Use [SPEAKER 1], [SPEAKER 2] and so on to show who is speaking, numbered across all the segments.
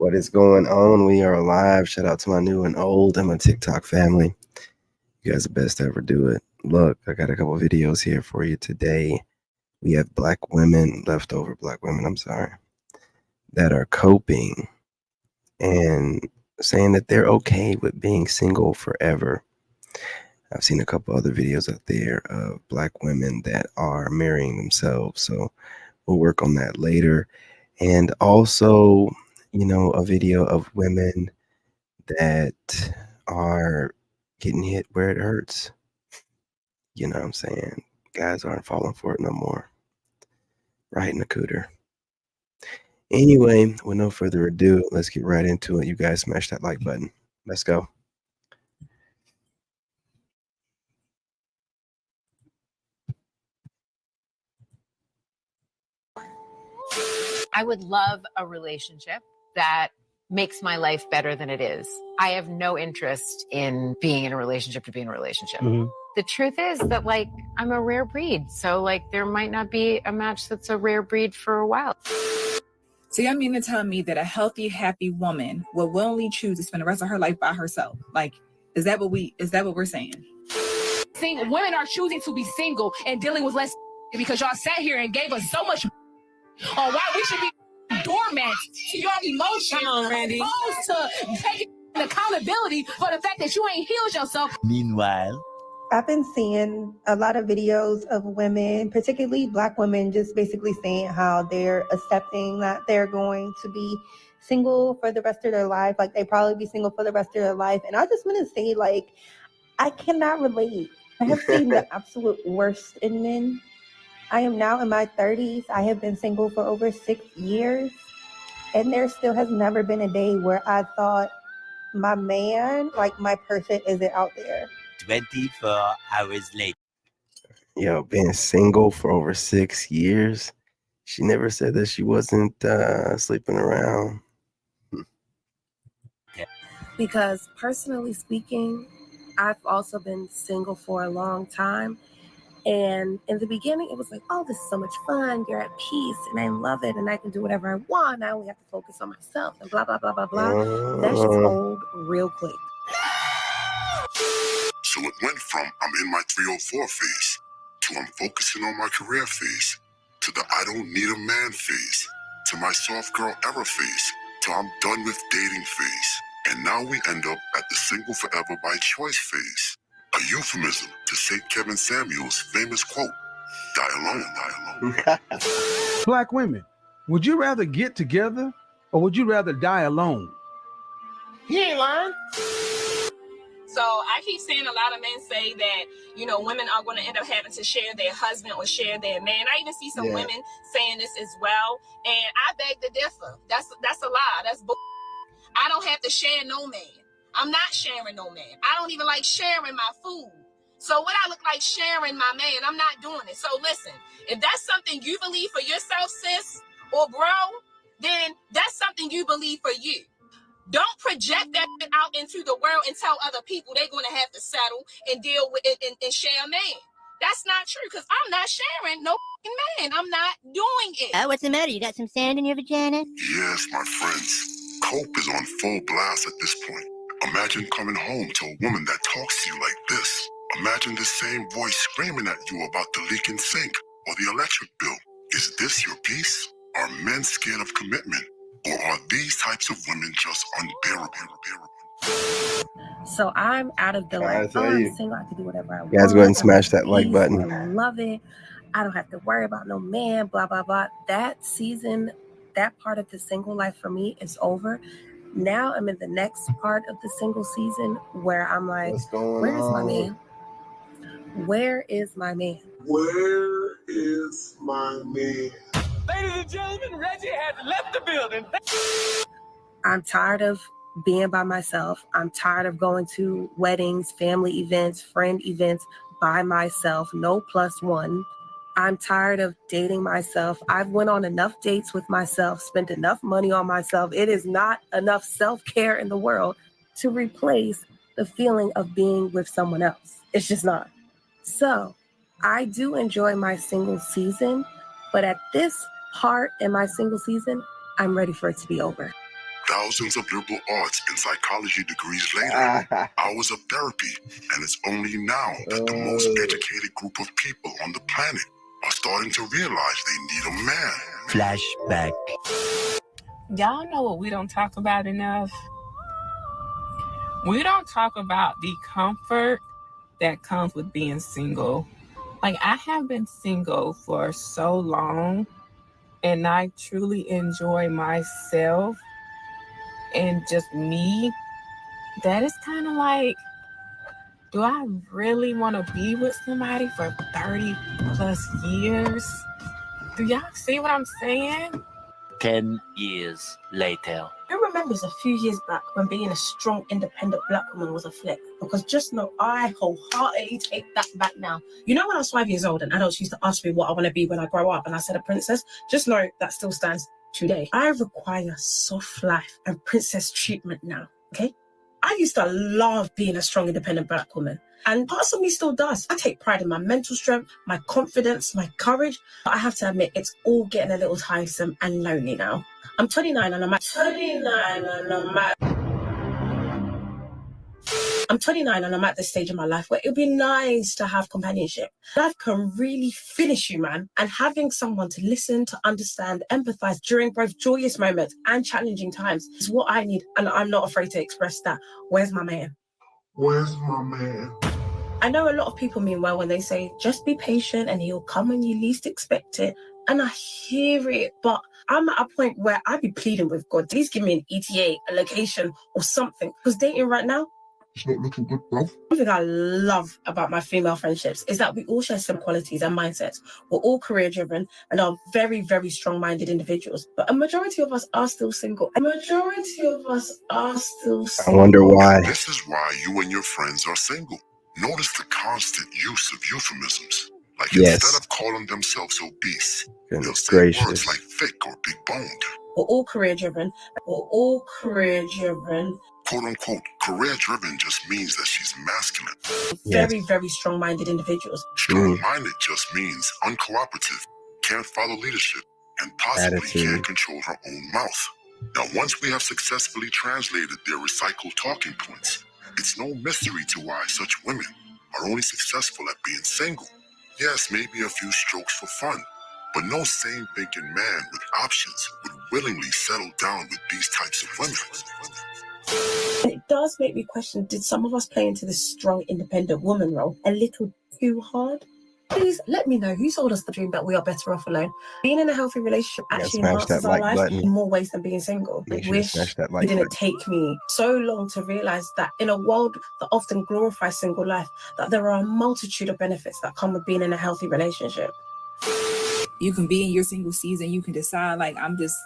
[SPEAKER 1] What is going on? We are live. Shout out to my new and old and my TikTok family. You guys are the best to ever do it. Look, I got a couple videos here for you today. We have leftover black women, I'm sorry, that are coping and saying that they're okay with being single forever. I've seen a couple other videos out there of black women that are marrying themselves. So we'll work on that later. And also, a video of women that are getting hit where it hurts. You know what I'm saying? Guys aren't falling for it no more. Right in the cooter. Anyway, with no further ado, let's get right into it. You guys smash that like button. Let's go.
[SPEAKER 2] I would love a relationship that makes my life better than it is. I have no interest in being in a relationship to be in a relationship. Mm-hmm. The truth is that, I'm a rare breed. So, there might not be a match that's a rare breed for a while.
[SPEAKER 3] So y'all mean to tell me that a healthy, happy woman will willingly choose to spend the rest of her life by herself? Is that what we're saying?
[SPEAKER 4] Women are choosing to be single and dealing with less because y'all sat here and gave us so much on why we should be doormats to your emotions. Come on, Randy. Opposed to taking accountability for the fact that you ain't healed yourself.
[SPEAKER 5] Meanwhile,
[SPEAKER 6] I've been seeing a lot of videos of women, particularly Black women, just basically saying how they're accepting that they're going to be single for the rest of their life. They probably be single for the rest of their life. And I just want to say, I cannot relate. I have seen the absolute worst in men. I am now in my 30s. I have been single for over 6 years. And there still has never been a day where I thought my man, my person, isn't out there.
[SPEAKER 5] 24 hours later.
[SPEAKER 1] Yo, being single for over 6 years. She never said that she wasn't sleeping around.
[SPEAKER 7] Because personally speaking, I've also been single for a long time. And in the beginning, it was oh, this is so much fun. You're at peace and I love it and I can do whatever I want. I only have to focus on myself and blah, blah, blah, blah, blah. That's just old real quick.
[SPEAKER 8] So it went from I'm in my 304 phase to I'm focusing on my career phase to the I don't need a man phase to my soft girl era phase to I'm done with dating phase. And now we end up at the single forever by choice phase. A euphemism to St. Kevin Samuel's famous quote, die alone, die alone.
[SPEAKER 9] Black women, would you rather get together or would you rather die alone?
[SPEAKER 4] He ain't lying. So I keep seeing a lot of men say that, women are going to end up having to share their husband or share their man. I even see some women saying this as well. And I beg to differ. That's a lie. That's bull. I don't have to share no man. I'm not sharing no man. I don't even like sharing my food. So what I look like sharing my man, I'm not doing it. So listen, if that's something you believe for yourself, sis or bro, then that's something you believe for you. Don't project that out into the world and tell other people they're going to have to settle and deal with it and share a man. That's not true because I'm not sharing no man. I'm not doing it.
[SPEAKER 5] What's the matter? You got some sand in your vagina?
[SPEAKER 8] Yes, my friends. Cope is on full blast at this point. Imagine coming home to a woman that talks to you like this. Imagine the same voice screaming at you about the leaking sink or the electric bill. Is this your peace? Are men scared of commitment? Or are these types of women just unbearable?
[SPEAKER 7] So I'm out of the I'm single, I can do whatever I want.
[SPEAKER 1] You guys go ahead and smash that like button.
[SPEAKER 7] I love it. I don't have to worry about no man, blah, blah, blah. That season, that part of the single life for me is over. Now I'm in the next part of the single season where I'm like, where is my man? Where is my man?
[SPEAKER 10] Where is my man?
[SPEAKER 4] Ladies and gentlemen, Reggie has left the building.
[SPEAKER 7] I'm tired of being by myself. I'm tired of going to weddings, family events, friend events by myself, no plus one. I'm tired of dating myself. I've went on enough dates with myself, spent enough money on myself. It is not enough self-care in the world to replace the feeling of being with someone else. It's just not. So I do enjoy my single season, but at this part in my single season, I'm ready for it to be over.
[SPEAKER 8] Thousands of liberal arts and psychology degrees later, hours of therapy, and it's only now that the most educated group of people on the planet are starting to realize they need a man.
[SPEAKER 5] Flashback.
[SPEAKER 4] Y'all know what we don't talk about enough? We don't talk about the comfort that comes with being single. Like, I have been single for so long, and I truly enjoy myself and just me. That is kind of like, do I really want to be with somebody for 30 plus years? Do y'all see what I'm saying?
[SPEAKER 5] 10 years later.
[SPEAKER 7] Who remembers a few years back when being a strong, independent black woman was a flex? Because just know I wholeheartedly take that back now. You know, when I was 5 years old and adults used to ask me what I want to be when I grow up, and I said a princess, just know that still stands today. I require soft life and princess treatment now, okay? I used to love being a strong, independent black woman. And parts of me still does. I take pride in my mental strength, my confidence, my courage. But I have to admit, it's all getting a little tiresome and lonely now. I'm 29 and I'm at this stage in my life where it would be nice to have companionship. Life can really finish you, man. And having someone to listen, to understand, empathize during both joyous moments and challenging times is what I need. And I'm not afraid to express that. Where's my man?
[SPEAKER 10] Where's my man?
[SPEAKER 7] I know a lot of people mean well when they say, just be patient and he'll come when you least expect it. And I hear it, but I'm at a point where I'd be pleading with God, please give me an ETA, a location, or something. Because dating right now,
[SPEAKER 10] It's not looking good, bro.
[SPEAKER 7] one thing I love about my female friendships is that we all share similar qualities and mindsets. We're all career-driven and are very, very strong-minded individuals. But a majority of us are still single.
[SPEAKER 1] I wonder why.
[SPEAKER 8] This is why you and your friends are single. Notice the constant use of euphemisms. Like, instead of calling themselves obese, they'll say words like thick or big boned.
[SPEAKER 7] We're all career-driven.
[SPEAKER 8] Quote unquote, career driven just means that she's masculine.
[SPEAKER 7] Very, very strong-minded individuals.
[SPEAKER 8] Strong-minded just means uncooperative, can't follow leadership, and possibly can't control her own mouth. Now, once we have successfully translated their recycled talking points, it's no mystery to why such women are only successful at being single. Yes, maybe a few strokes for fun, but no sane thinking man with options would willingly settle down with these types of women.
[SPEAKER 7] And it does make me question, did some of us play into this strong, independent woman role a little too hard? Please let me know who sold us the dream that we are better off alone. Being in a healthy relationship actually enhances our life in more ways than being single. I wish it didn't take me so long to realize that in a world that often glorifies single life, that there are a multitude of benefits that come with being in a healthy relationship.
[SPEAKER 3] You can be in your single season. You can decide, like, I'm just,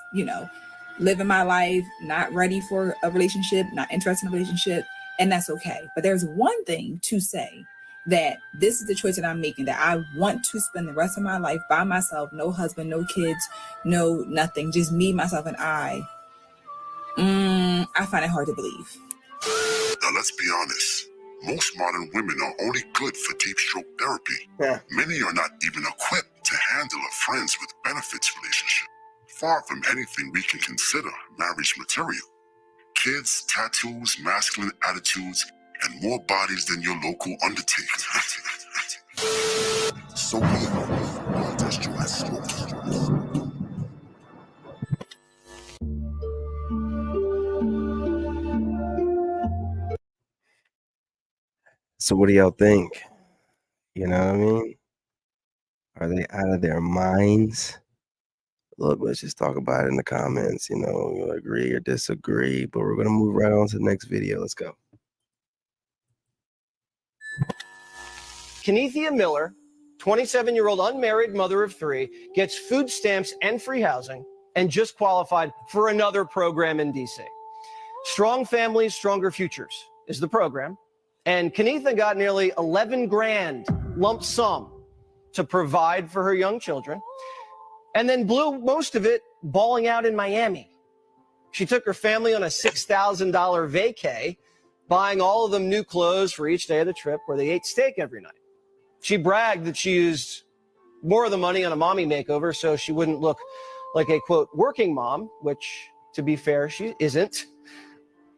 [SPEAKER 3] living my life, not ready for a relationship, not interested in a relationship, and that's okay. But there's one thing to say, that this is the choice that I'm making, that I want to spend the rest of my life by myself, no husband, no kids, no nothing, just me, myself, and I find it hard to believe.
[SPEAKER 8] Now, let's be honest. Most modern women are only good for deep stroke therapy. Many are not even equipped to handle a friends with benefits relationship. Far from anything we can consider marriage material. Kids, tattoos, masculine attitudes, and more bodies than your local undertaker. So
[SPEAKER 1] So what do y'all think? You know what I mean? Are they out of their minds? Look, let's just talk about it in the comments. We'll agree or disagree, but we're going to move right on to the next video. Let's go.
[SPEAKER 11] Kenethia Miller, 27-year-old unmarried mother of 3, gets food stamps and free housing and just qualified for another program in DC. Strong Families, Stronger Futures is the program. And Kenethia got nearly 11 grand lump sum to provide for her young children, and then blew most of it balling out in Miami. She took her family on a $6,000 vacay, buying all of them new clothes for each day of the trip, where they ate steak every night. She bragged that she used more of the money on a mommy makeover so she wouldn't look like a, quote, working mom, which, to to be fair, she isn't.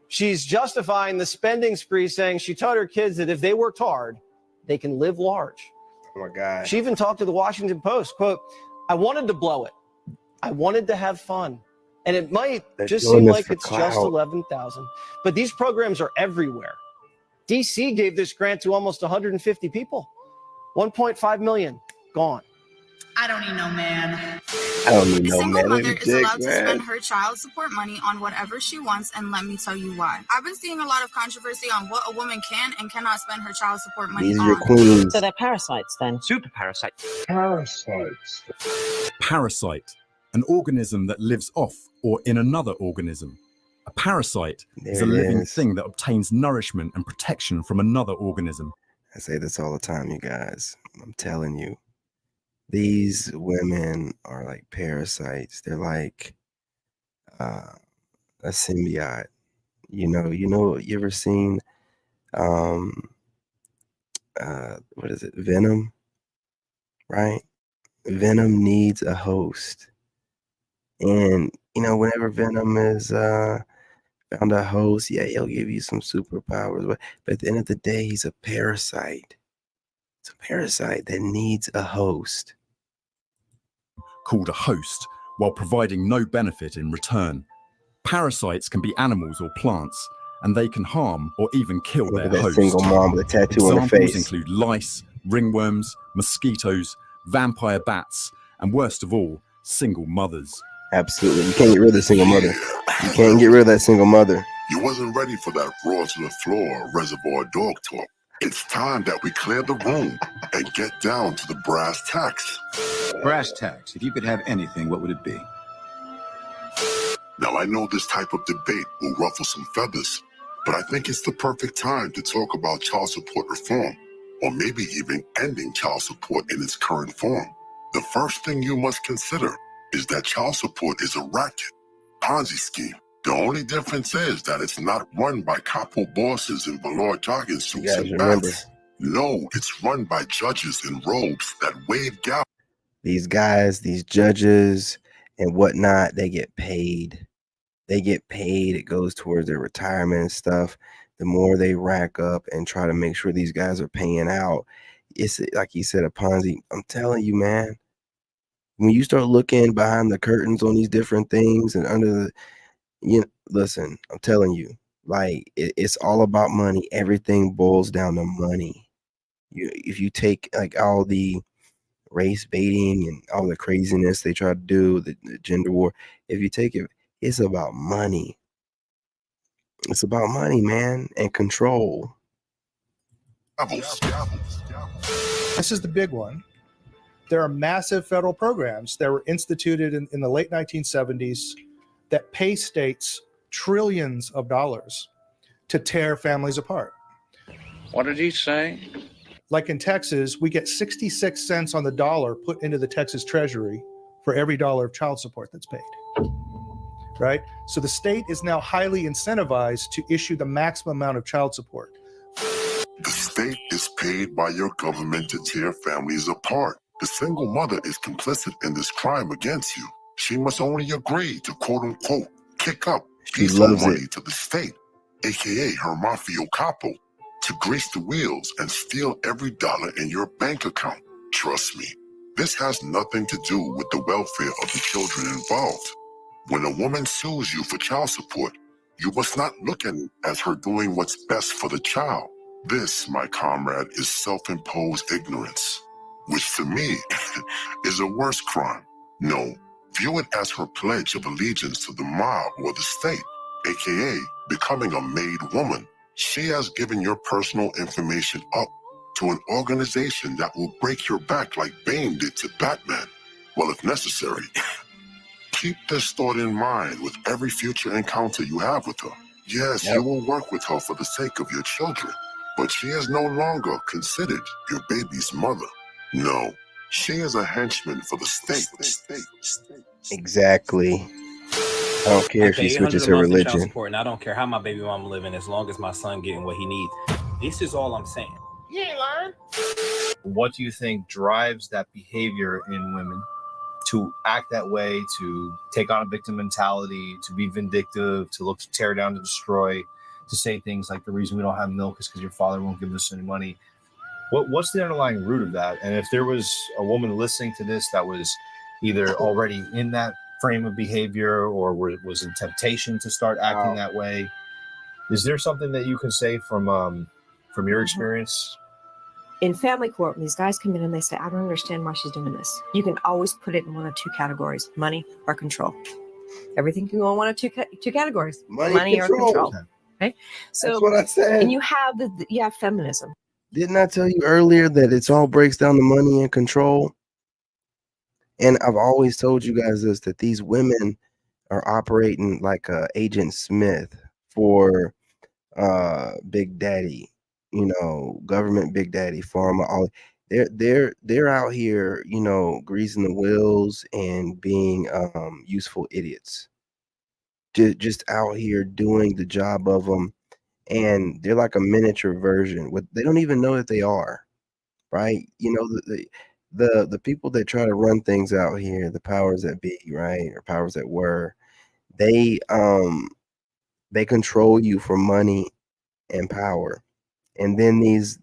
[SPEAKER 11] She's justifying the spending spree, saying she taught her kids that if they worked hard, they can live large.
[SPEAKER 1] Oh my God.
[SPEAKER 11] She even talked to the Washington Post, quote, "I wanted to blow it. I wanted to have fun. And it might just seem like it's just 11,000, but these programs are everywhere. DC gave this grant to almost 150 people. 1.5 million gone.
[SPEAKER 12] I don't need no man.
[SPEAKER 1] I don't need no
[SPEAKER 12] A single
[SPEAKER 1] man.
[SPEAKER 12] mother is allowed to spend her child support money on whatever she wants, and let me tell you why. I've been seeing a lot of controversy on what a woman can and cannot spend her child support money
[SPEAKER 1] These are
[SPEAKER 12] on.
[SPEAKER 1] your queens.
[SPEAKER 5] So they're parasites then. Super parasites.
[SPEAKER 10] Parasites.
[SPEAKER 13] Parasite, an organism that lives off or in another organism. A parasite is a living thing that obtains nourishment and protection from another organism.
[SPEAKER 1] I say this all the time, you guys. I'm telling you. These women are like parasites. They're like a symbiote. You ever seen what is it? Venom, right? Venom needs a host. And whenever Venom is found a host, yeah, he'll give you some superpowers. But at the end of the day, he's a parasite. It's a parasite that needs a host.
[SPEAKER 13] Called a host, while providing no benefit in return. Parasites can be animals or plants, and they can harm or even kill their host.
[SPEAKER 1] Single mom with a tattoo on her face.
[SPEAKER 13] Examples include lice, ringworms, mosquitoes, vampire bats, and worst of all, single mothers.
[SPEAKER 1] Absolutely. You can't get rid of the single mother. You can't get rid of that single mother.
[SPEAKER 8] You wasn't ready for that raw to the floor reservoir dog talk. It's time that we clear the room and get down to the brass tacks.
[SPEAKER 14] Brass tacks. If you could have anything, what would it be?
[SPEAKER 8] Now, I know this type of debate will ruffle some feathers, but I think it's the perfect time to talk about child support reform, or maybe even ending child support in its current form. The first thing you must consider is that child support is a racket, Ponzi scheme. The only difference is that it's not run by capo bosses in velour jogging suits and bats. No, it's run by judges in robes that wave gavel.
[SPEAKER 1] These guys, these judges and whatnot, they get paid. They get paid. It goes towards their retirement and stuff. The more they rack up and try to make sure these guys are paying out, it's like you said, a Ponzi. I'm telling you, man, when you start looking behind the curtains on these different things and under the, listen, I'm telling you, like it's all about money. Everything boils down to money. If you take like all the race baiting and all the craziness they try to do, the gender war, if you take it, it's about money. It's about money, man, and control.
[SPEAKER 15] This is the big one. There are massive federal programs that were instituted in the late 1970s that pay states trillions of dollars to tear families apart.
[SPEAKER 16] What did he say?
[SPEAKER 15] Like in Texas, we get 66 cents on the dollar put into the Texas Treasury for every dollar of child support that's paid, right? So the state is now highly incentivized to issue the maximum amount of child support.
[SPEAKER 8] The state is paid by your government to tear families apart. The single mother is complicit in this crime against you. She must only agree to quote unquote kick up piece of money to the state, aka her mafia capo, to grease the wheels and steal every dollar in your bank account. Trust me, this has nothing to do with the welfare of the children involved. When a woman sues you for child support, you must not look at it as her doing what's best for the child. This, my comrade, is self-imposed ignorance, which to me is a worse crime. No, view it as her pledge of allegiance to the mob or the state, aka becoming a made woman. She has given your personal information up to an organization that will break your back like Bane did to Batman. Well, if necessary, keep this thought in mind with every future encounter you have with her. Yes, you will work with her for the sake of your children, but she is no longer considered your baby's mother. No, she is a henchman for the state.
[SPEAKER 1] Exactly. I don't care if she switches her religion.
[SPEAKER 17] And I don't care how my baby mama living, as long as my son getting what he needs. This is all I'm saying.
[SPEAKER 18] You ain't lying. What do you think drives that behavior in women to act that way, to take on a victim mentality, to be vindictive, to look to tear down, to destroy, to say things like the reason we don't have milk is because your father won't give us any money. What's the underlying root of that? And if there was a woman listening to this that was either already in that frame of behavior or was in temptation to start acting that way, is there something that you can say from your experience?
[SPEAKER 19] In family court, when these guys come in and they say, I don't understand why she's doing this, you can always put it in one of two categories, money or control. Everything can go in one of two categories, money or control. Okay, so
[SPEAKER 1] that's what I said.
[SPEAKER 19] And you have you have feminism.
[SPEAKER 1] Didn't I tell you earlier that it's all breaks down to money and control? And I've always told you guys this, that these women are operating like Agent Smith for Big Daddy, government Big Daddy, pharma. All they're out here, greasing the wheels and being useful idiots. Just out here doing the job of them, and they're like a miniature version. They don't even know that they are, right? The people that try to run things out here, the powers that be, right, or powers that were, they control you for money and power. And then these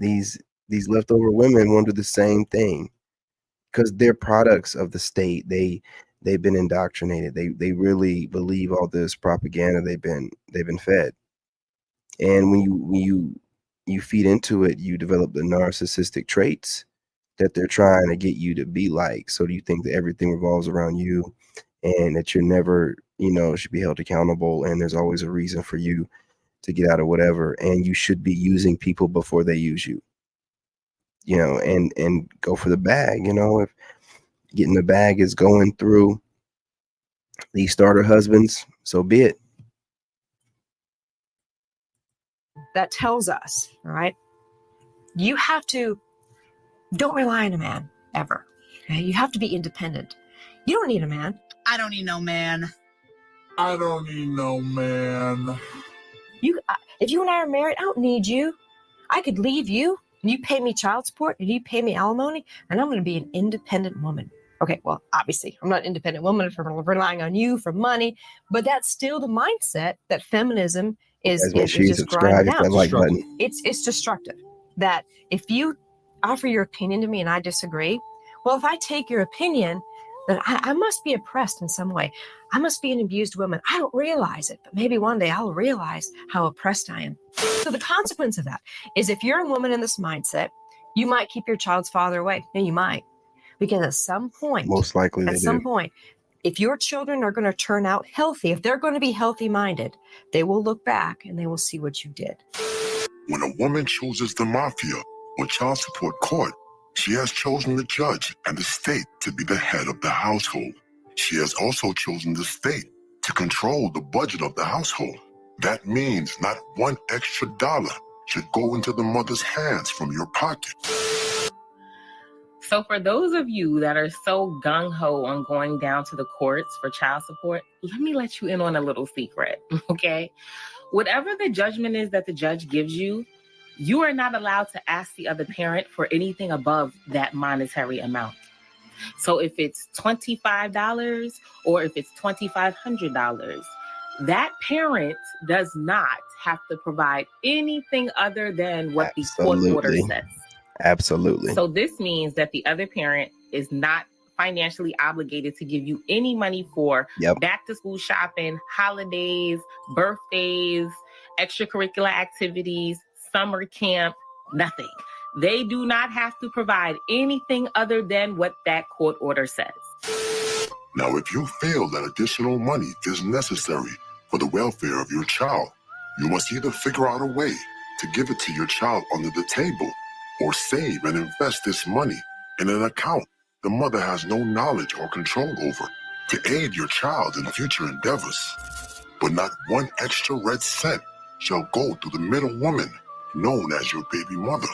[SPEAKER 1] leftover women want to do the same thing because they're products of the state. They've been indoctrinated. They really believe all this propaganda they've been fed. And when you feed into it, you develop the narcissistic traits that they're trying to get you to be like. So do you think that everything revolves around you and that you're never, should be held accountable, and there's always a reason for you to get out of whatever, and you should be using people before they use you, and go for the bag. If getting the bag is going through these starter husbands, so be it.
[SPEAKER 19] That tells us, all right, you have to, don't rely on a man ever. Okay? You have to be independent. You don't need a man.
[SPEAKER 10] I don't need no man. I don't need no man.
[SPEAKER 19] If you and I are married, I don't need you. I could leave you, and you pay me child support, and you pay me alimony, and I'm going to be an independent woman. Okay, well, obviously, I'm not an independent woman for relying on you for money, but that's still the mindset that feminism is just grinding out. It's destructive. That if you offer your opinion to me and I disagree, well, if I take your opinion, then I must be oppressed in some way. I must be an abused woman. I don't realize it, but maybe one day I'll realize how oppressed I am. So the consequence of that is if you're a woman in this mindset, you might keep your child's father away. And you might. Because at some point,
[SPEAKER 1] most likely
[SPEAKER 19] at some point, if your children are going to turn out healthy, if they're going to be healthy-minded, they will look back and they will see what you did.
[SPEAKER 8] When a woman chooses the mafia or child support court, she has chosen the judge and the state to be the head of the household. She has also chosen the state to control the budget of the household. That means not one extra dollar should go into the mother's hands from your pocket.
[SPEAKER 20] So for those of you that are so gung-ho on going down to the courts for child support, let me let you in on a little secret, okay? Whatever the judgment is that the judge gives you, you are not allowed to ask the other parent for anything above that monetary amount. So if it's $25 or if it's $2,500, that parent does not have to provide anything other than what the court order says.
[SPEAKER 1] Absolutely.
[SPEAKER 20] So this means that the other parent is not financially obligated to give you any money for back to school shopping, holidays, birthdays, extracurricular activities, summer camp, nothing. They do not have to provide anything other than what that court order says.
[SPEAKER 8] Now, if you feel that additional money is necessary for the welfare of your child, you must either figure out a way to give it to your child under the table or save and invest this money in an account the mother has no knowledge or control over to aid your child in future endeavors. But not one extra red cent shall go through the middlewoman known as your baby mother.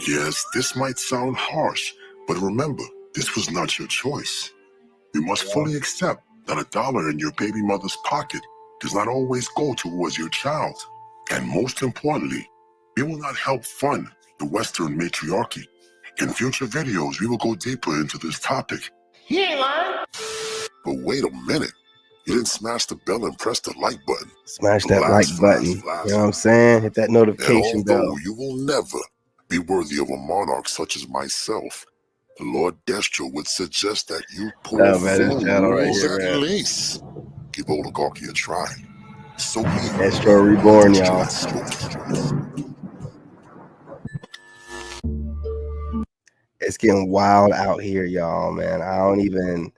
[SPEAKER 8] Yes, this might sound harsh, but remember, this was not your choice. You must fully accept that a dollar in your baby mother's pocket does not always go towards your child. And most importantly, we will not help fund the Western matriarchy. In future videos, we will go deeper into this topic.
[SPEAKER 10] He ain't lying.
[SPEAKER 8] But wait a minute. You didn't smash the bell and press the like button.
[SPEAKER 1] Smash that like button. You know what I'm saying? Hit that notification
[SPEAKER 8] and
[SPEAKER 1] bell.
[SPEAKER 8] although you will never be worthy of a monarch such as myself, the Lord Destro would suggest that you pull
[SPEAKER 1] Oh, man, this
[SPEAKER 8] full
[SPEAKER 1] channel right
[SPEAKER 8] rules
[SPEAKER 1] here,
[SPEAKER 8] at
[SPEAKER 1] man.
[SPEAKER 8] least. Give oligarchy a try. So evil.
[SPEAKER 1] Destro reborn, y'all. It's getting wild out here, y'all, man. I don't even...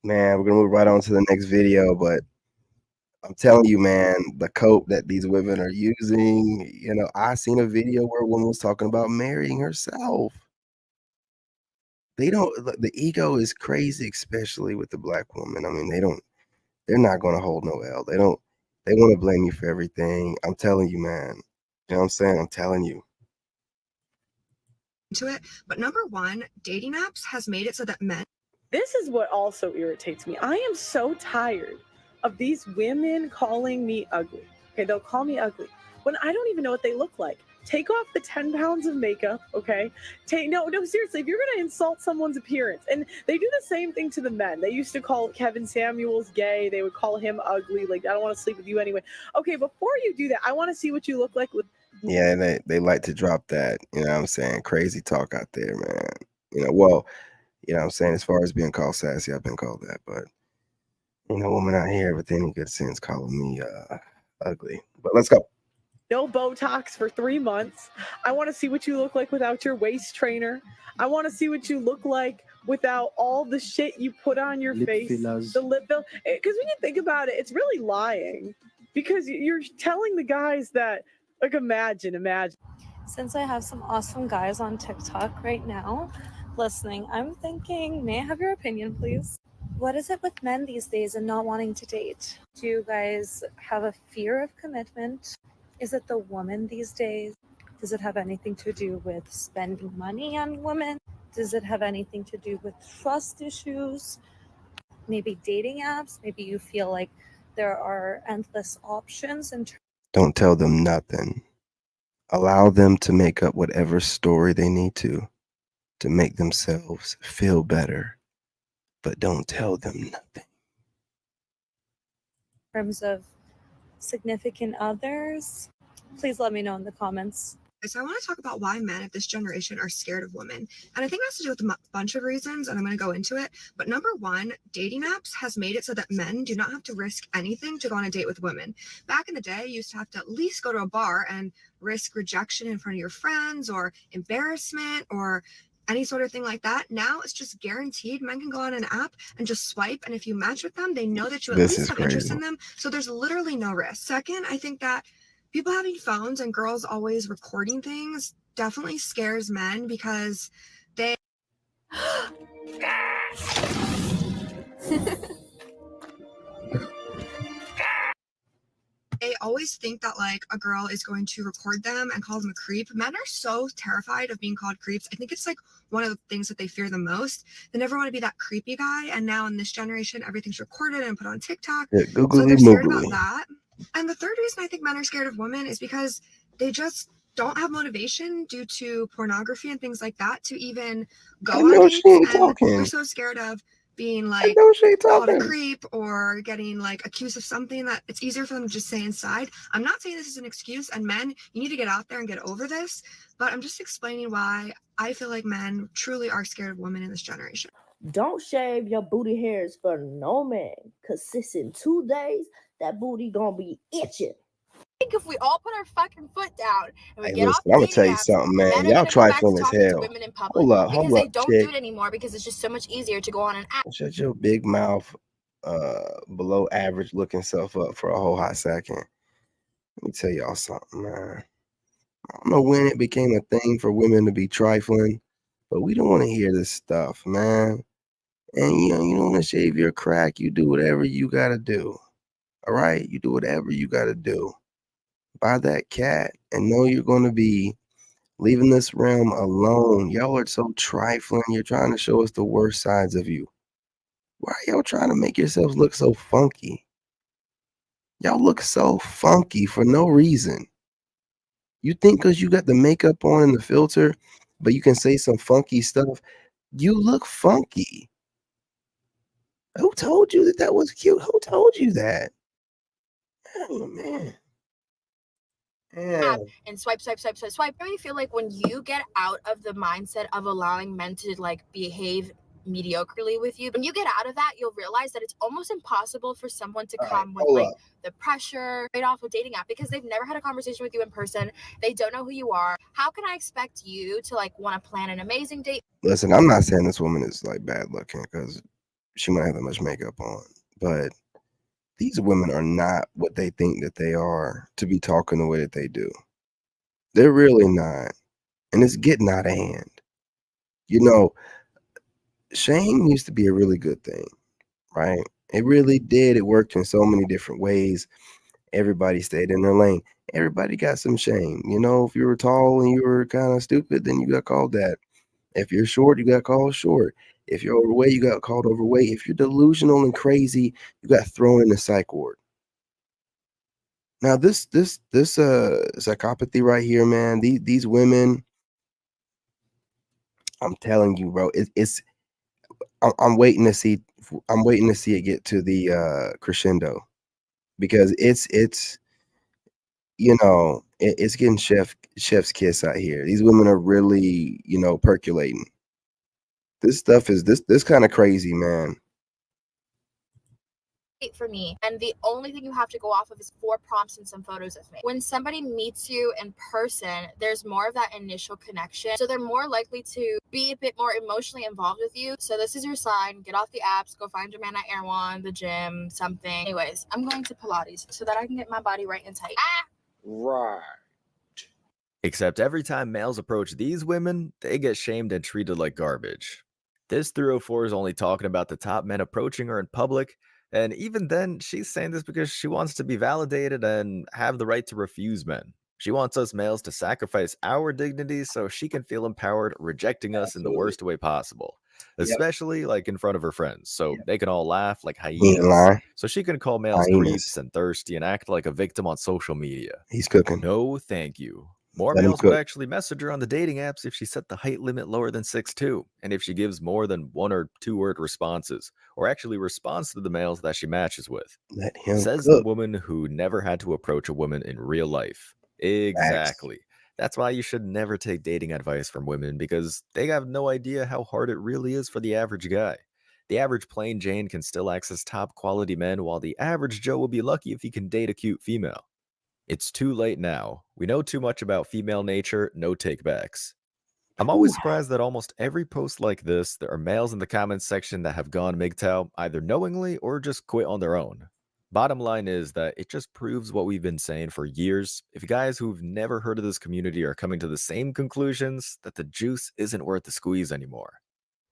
[SPEAKER 1] Man, we're going to move right on to the next video, but I'm telling you, man, the cope that these women are using, you know, I seen a video where a woman was talking about marrying herself. They don't, the ego is crazy, especially with the black woman. I mean, they're not going to hold no L. They want to blame you for everything. I'm telling you, man. You know what I'm saying? I'm telling you.
[SPEAKER 21] To it, but number one, dating apps has made it so that men.
[SPEAKER 22] This is what also irritates me. I am so tired of these women calling me ugly. Okay, they'll call me ugly when I don't even know what they look like. Take off the 10 pounds of makeup, okay? No, seriously, if you're gonna insult someone's appearance, and they do the same thing to the men. They used to call Kevin Samuels gay. They would call him ugly. Like, I don't want to sleep with you anyway. Okay, before you do that, I want to see what you look like with.
[SPEAKER 1] Yeah, and they like to drop that, you know what I'm saying, crazy talk out there, man. You know, well, you know what I'm saying, as far as being called sassy, I've been called that, but you know, woman out here with any good sense calling me ugly. But let's go.
[SPEAKER 22] No Botox for 3 months. I want to see what you look like without your waist trainer. I want to see what you look like without all the shit you put on your face.
[SPEAKER 23] Fillers.
[SPEAKER 22] The lip fill. Because when you think about it, it's really lying. Because you're telling the guys that, like, imagine.
[SPEAKER 24] Since I have some awesome guys on TikTok right now listening, I'm thinking, may I have your opinion, please? What is it with men these days and not wanting to date? Do you guys have a fear of commitment? Is it the woman these days? Does it have anything to do with spending money on women? Does it have anything to do with trust issues? Maybe dating apps? Maybe you feel like there are endless options.
[SPEAKER 1] Don't tell them nothing. Allow them to make up whatever story they need to make themselves feel better. But don't tell them nothing.
[SPEAKER 24] In terms of significant others, please let me know in the comments.
[SPEAKER 21] So I want to talk about why men of this generation are scared of women. And I think it has to do with a bunch of reasons, and I'm going to go into it. But number one, dating apps has made it so that men do not have to risk anything to go on a date with women. Back in the day, you used to have to at least go to a bar and risk rejection in front of your friends or embarrassment or any sort of thing like that. Now it's just guaranteed. Men can go on an app and just swipe, and if you match with them, they know that you at least have interest in them. So there's literally no risk. Second, I think that people having phones and girls always recording things definitely scares men because they they always think that like a girl is going to record them and call them a creep. Men are so terrified of being called creeps. I think it's like one of the things that they fear the most. They never want to be that creepy guy. And now in this generation, everything's recorded and put on TikTok.
[SPEAKER 1] Yeah,
[SPEAKER 21] so they're scared about that. And the third reason I think men are scared of women is because they just don't have motivation due to pornography and things like that to even go on dates. And they're so scared of being like called a creep or getting like accused of something that it's easier for them to just say inside. I'm not saying this is an excuse, and men, you need to get out there and get over this, but I'm just explaining why I feel like men truly are scared of women in this generation.
[SPEAKER 25] Don't shave your booty hairs for no man, because sis in 2 days, that booty gonna be itching.
[SPEAKER 26] I think if we all put our fucking foot down and we
[SPEAKER 1] Hey,
[SPEAKER 26] get
[SPEAKER 1] listen,
[SPEAKER 26] off the
[SPEAKER 1] I'm gonna
[SPEAKER 26] dating
[SPEAKER 1] tell you
[SPEAKER 26] apps,
[SPEAKER 1] something, man.
[SPEAKER 26] men are
[SPEAKER 1] Y'all
[SPEAKER 26] gonna go back to
[SPEAKER 1] trifling as
[SPEAKER 26] talking to
[SPEAKER 1] hell.
[SPEAKER 26] women in public because they don't do it anymore because it's just so much easier to go on an app.
[SPEAKER 1] Shut your big mouth, below average looking self up for a whole hot second. Let me tell y'all something, man. I don't know when it became a thing for women to be trifling, but we don't want to hear this stuff, man. And you know, you don't want to shave your crack. You do whatever you gotta do. All right, you do whatever you gotta do. Buy that cat and know you're gonna be leaving this realm alone. Y'all are so trifling. You're trying to show us the worst sides of you. Why are y'all trying to make yourselves look so funky? Y'all look so funky for no reason. You think because you got the makeup on and the filter, but you can say some funky stuff. You look funky. Who told you that that was cute? Who told you that? Oh, man.
[SPEAKER 26] App and swipe. I really feel like when you get out of the mindset of allowing men to like behave mediocrely with you, when you get out of that, you'll realize that it's almost impossible for someone to come with like the pressure right off a dating app because they've never had a conversation with you in person. They don't know who you are. How can I expect you to like want to plan an amazing date?
[SPEAKER 1] Listen, I'm not saying this woman is like bad looking because she might have that much makeup on, but these women are not what they think that they are to be talking the way that they do. They're really not. And it's getting out of hand. You know, shame used to be a really good thing, right? It really did. It worked in so many different ways. Everybody stayed in their lane. Everybody got some shame. You know, if you were tall and you were kind of stupid, then you got called that. If you're short, you got called short. If you're overweight, you got called overweight. If you're delusional and crazy, you got thrown in the psych ward. Now, this psychopathy right here, man, these women, I'm telling you, bro, I'm waiting to see it get to the crescendo because it's you know, it's getting chef's kiss out here. These women are really, you know, percolating. This stuff is this kind of crazy, man.
[SPEAKER 26] For me, and the only thing you have to go off of is 4 prompts and some photos of me. When somebody meets you in person, there's more of that initial connection, so they're more likely to be a bit more emotionally involved with you. So this is your sign. Get off the apps, go find your man at Air One, the gym, something. Anyways, I'm going to Pilates so that I can get my body right and tight.
[SPEAKER 2] Right. Except every time males approach these women, they get shamed and treated like garbage. This 304 is only talking about the top men approaching her in public, and even then, she's saying this because she wants to be validated and have the right to refuse men. She wants us males to sacrifice our dignity so she can feel empowered, rejecting us in the worst way possible. Especially like in front of her friends, so they can all laugh like hyenas.
[SPEAKER 1] lying.
[SPEAKER 2] So she can call males
[SPEAKER 1] Hyenas.
[SPEAKER 2] creeps and thirsty and act like a victim on social media.
[SPEAKER 1] He's cooking.
[SPEAKER 2] No, thank you. More
[SPEAKER 1] Let him
[SPEAKER 2] males would
[SPEAKER 1] cook.
[SPEAKER 2] actually message her on the dating apps if she set the height limit lower than 6'2", and if she gives more than 1 or 2 word responses, or actually responds to the males that she matches with.
[SPEAKER 1] Let him
[SPEAKER 2] Says
[SPEAKER 1] cook.
[SPEAKER 2] the woman who never had to approach a woman in real life. Exactly. That's why you should never take dating advice from women, because they have no idea how hard it really is for the average guy. The average plain Jane can still access top quality men, while the average Joe will be lucky if he can date a cute female. It's too late now. We know too much about female nature, no takebacks. I'm always surprised that almost every post like this, there are males in the comments section that have gone MGTOW, either knowingly or just quit on their own. Bottom line is that it just proves what we've been saying for years. If guys who've never heard of this community are coming to the same conclusions, that the juice isn't worth the squeeze anymore.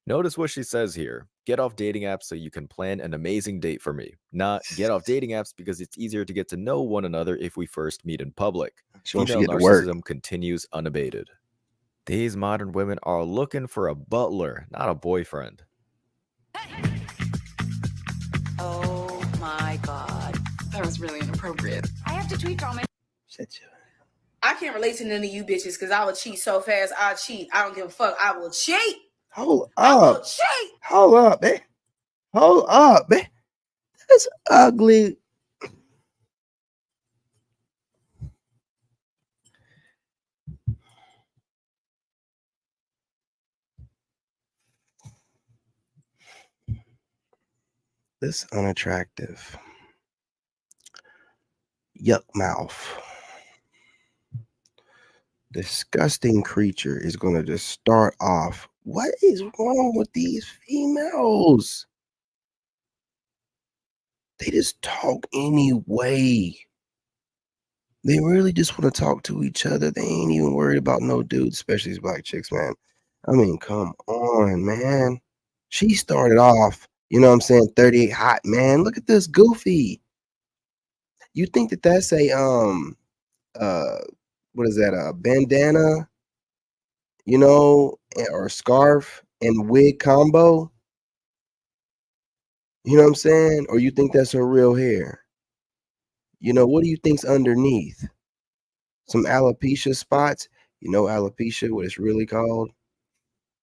[SPEAKER 2] Notice what she says here. Get off dating apps so you can plan an amazing date for me. Not get off dating apps because it's easier to get to know one another if we first meet in public.
[SPEAKER 1] She wants you
[SPEAKER 2] Female
[SPEAKER 1] to get to work.
[SPEAKER 2] narcissism continues unabated. These modern women are looking for a butler, not a boyfriend.
[SPEAKER 4] Oh my God. That was really inappropriate. I have to tweet on it.
[SPEAKER 6] I can't relate to none of you bitches because I will cheat so fast. I'll cheat. I don't give a fuck. I will cheat.
[SPEAKER 1] Hold
[SPEAKER 6] I will
[SPEAKER 1] up.
[SPEAKER 6] cheat.
[SPEAKER 1] Hold up, man. Hold up, man. That's ugly. This unattractive yuck mouth, disgusting creature is going to just start off. What is wrong with these females? They just talk anyway. They really just want to talk to each other. They ain't even worried about no dudes, especially these black chicks, man. I mean, come on, man. She started off, you know what I'm saying, 38 hot, man. Look at this goofy. You think that that's a what is that, a bandana, you know, or scarf and wig combo? You know what I'm saying? Or you think that's her real hair? You know, what do you think's underneath? Some alopecia spots? You know alopecia, what it's really called?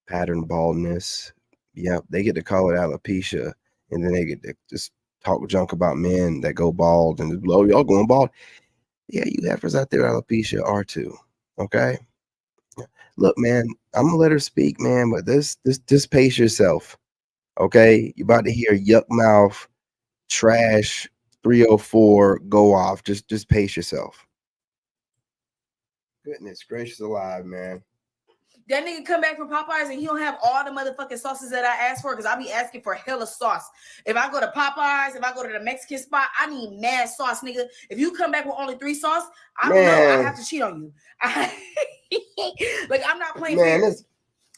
[SPEAKER 1] pattern baldness. Yeah, they get to call it alopecia, and then they get to just talk junk about men that go bald and oh, y'all going bald. Yeah, you heifers out there, alopecia are too. Okay. Look, man, I'm gonna let her speak, man, but just pace yourself. Okay, you're about to hear yuck mouth, trash, 304 go off. Just pace yourself. Goodness gracious alive, man.
[SPEAKER 6] That nigga come back from Popeyes and he don't have all the motherfucking sauces that I asked for because I be asking for hella sauce. If I go to Popeyes, if I go to the Mexican spot, I need mad sauce, nigga. If you come back with only 3 sauce, I don't know. I have to cheat on you. Like, I'm not playing fair.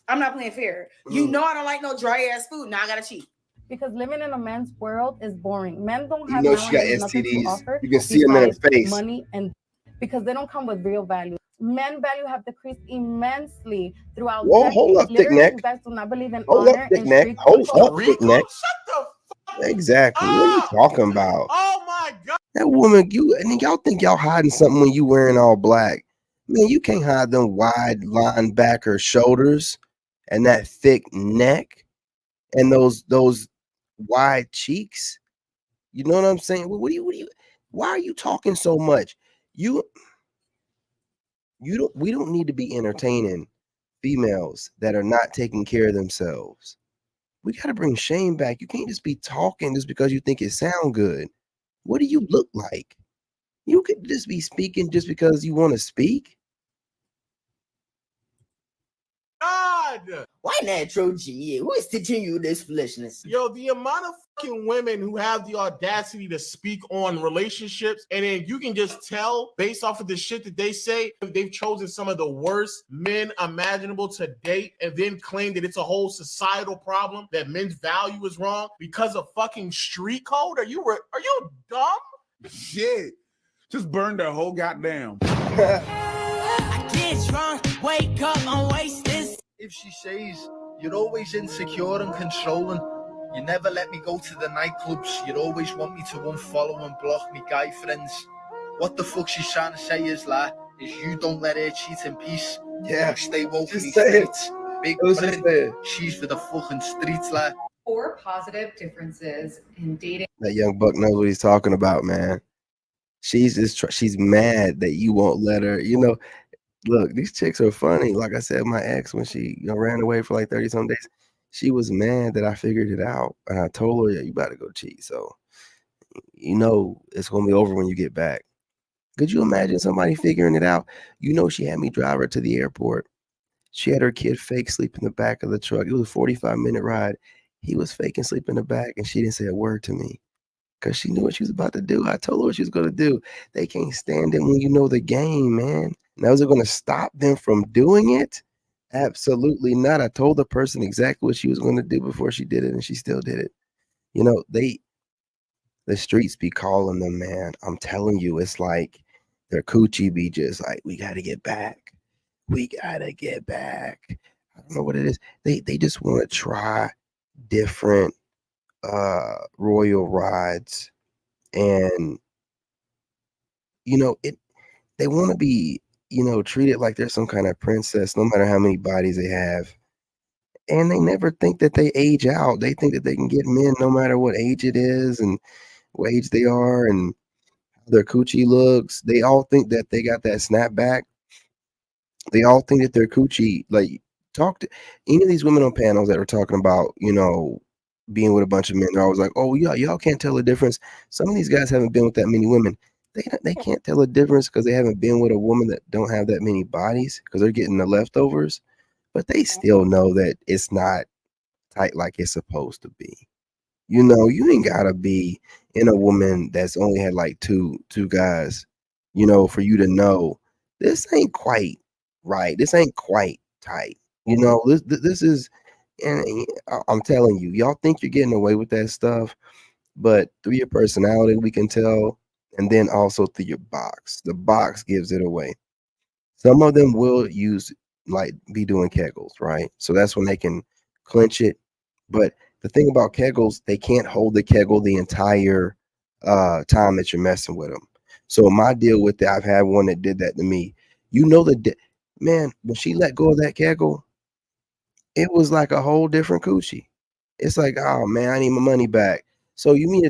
[SPEAKER 6] I'm not playing fair. You know I don't like no dry ass food. Now I gotta cheat.
[SPEAKER 3] Because living in a man's world is boring. Men don't
[SPEAKER 1] You
[SPEAKER 3] have
[SPEAKER 1] know she got
[SPEAKER 3] nothing to
[SPEAKER 1] STDs.
[SPEAKER 3] offer.
[SPEAKER 1] You can see them in her face.
[SPEAKER 3] Money and because they don't come with real value. Men value have decreased immensely throughout
[SPEAKER 1] Whoa, hold up, thick
[SPEAKER 3] Literally,
[SPEAKER 1] neck.
[SPEAKER 3] you guys do not believe in
[SPEAKER 1] Hold up,
[SPEAKER 3] honor
[SPEAKER 1] thick
[SPEAKER 3] and
[SPEAKER 1] neck.
[SPEAKER 3] street
[SPEAKER 1] Hold
[SPEAKER 3] culture.
[SPEAKER 1] up, thick neck. Exactly. What are you talking about?
[SPEAKER 10] Oh my God.
[SPEAKER 1] That woman, and y'all think y'all hiding something when you wearing all black. Man, you can't hide them wide linebacker shoulders and that thick neck and those wide cheeks. You know what I'm saying? What do you why are you talking so much? We don't need to be entertaining females that are not taking care of themselves. We got to bring shame back. You can't just be talking just because you think it sound good. What do you look like? You could just be speaking just because you want to speak.
[SPEAKER 10] God.
[SPEAKER 7] Why natural G? Who is teaching you this foolishness?
[SPEAKER 10] Yo, the amount of fucking women who have the audacity to speak on relationships, and then you can just tell based off of the shit that they say, they've chosen some of the worst men imaginable to date, and then claim that it's a whole societal problem, that men's value is wrong because of fucking street code. Are you dumb?
[SPEAKER 9] Shit. Just burn the whole goddamn.
[SPEAKER 7] I get drunk, wake up, I'm wasted.
[SPEAKER 11] If she says you're always insecure and controlling, you never let me go to the nightclubs, you'd always want me to unfollow and block me guy friends. What the fuck she's trying to say is you don't let her cheat in peace.
[SPEAKER 1] Yeah.
[SPEAKER 11] You stay woke in the
[SPEAKER 1] say it.
[SPEAKER 11] streets. Big
[SPEAKER 1] Just
[SPEAKER 11] friend,
[SPEAKER 1] say it.
[SPEAKER 11] she's for the fucking streets, like.
[SPEAKER 12] 4 positive differences in dating.
[SPEAKER 1] That young buck knows what he's talking about, man. She's mad that you won't let her, look, these chicks are funny. Like I said, my ex, when she ran away for like 30 some days, she was mad that I figured it out. And I told her, yeah, you about to go cheat. So, it's going to be over when you get back. Could you imagine somebody figuring it out? She had me drive her to the airport. She had her kid fake sleep in the back of the truck. It was a 45-minute ride. He was faking sleep in the back, and she didn't say a word to me because she knew what she was about to do. I told her what she was going to do. They can't stand it when you know the game, man. Now, is it going to stop them from doing it? Absolutely not. I told the person exactly what she was going to do before she did it, and she still did it. The streets be calling them, man. I'm telling you, it's like their coochie be just like, we got to get back. We got to get back. I don't know what it is. They just want to try different royal rides, and they want to be treated like they're some kind of princess, no matter how many bodies they have. And they never think that they age out. They think that they can get men no matter what age it is and what age they are and how their coochie looks. They all think that they got that snapback. They all think that their coochie, like, talk to any of these women on panels that are talking about, being with a bunch of men. They're always like, oh, y'all can't tell the difference. Some of these guys haven't been with that many women. They can't tell the difference because they haven't been with a woman that don't have that many bodies because they're getting the leftovers. But they still know that it's not tight like it's supposed to be. You ain't gotta be in a woman that's only had like two guys, for you to know this ain't quite right. This ain't quite tight. This is, and I'm telling you, y'all think you're getting away with that stuff, but through your personality, we can tell. And then also through your box. The box gives it away. Some of them will be doing kegels, right? So that's when they can clinch it. But the thing about kegels, they can't hold the kegel the entire time that you're messing with them. So my deal with that, I've had one that did that to me. Man, when she let go of that kegel, it was like a whole different coochie. It's like, oh man, I need my money back. So you mean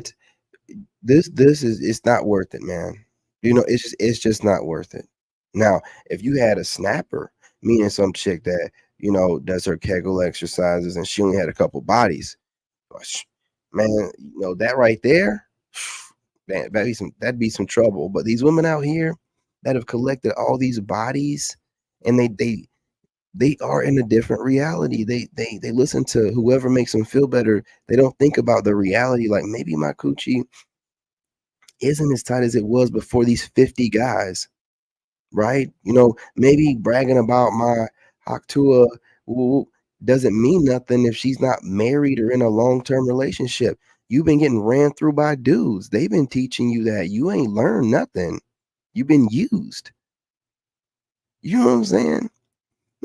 [SPEAKER 1] this is it's not worth it, man. You know, it's just not worth it. Now, if you had a snapper, meaning some chick that, you know, does her Kegel exercises and she only had a couple bodies, man, you know, that right there, man, that'd be some trouble. But these women out here that have collected all these bodies and they are in a different reality. They listen to whoever makes them feel better. They don't think about the reality, like maybe my coochie isn't as tight as it was before these 50 guys, right? You know, maybe bragging about my Haktua doesn't mean nothing if she's not married or in a long-term relationship. You've been getting ran through by dudes. They've been teaching you that. You ain't learned nothing. You've been used. You know what I'm saying?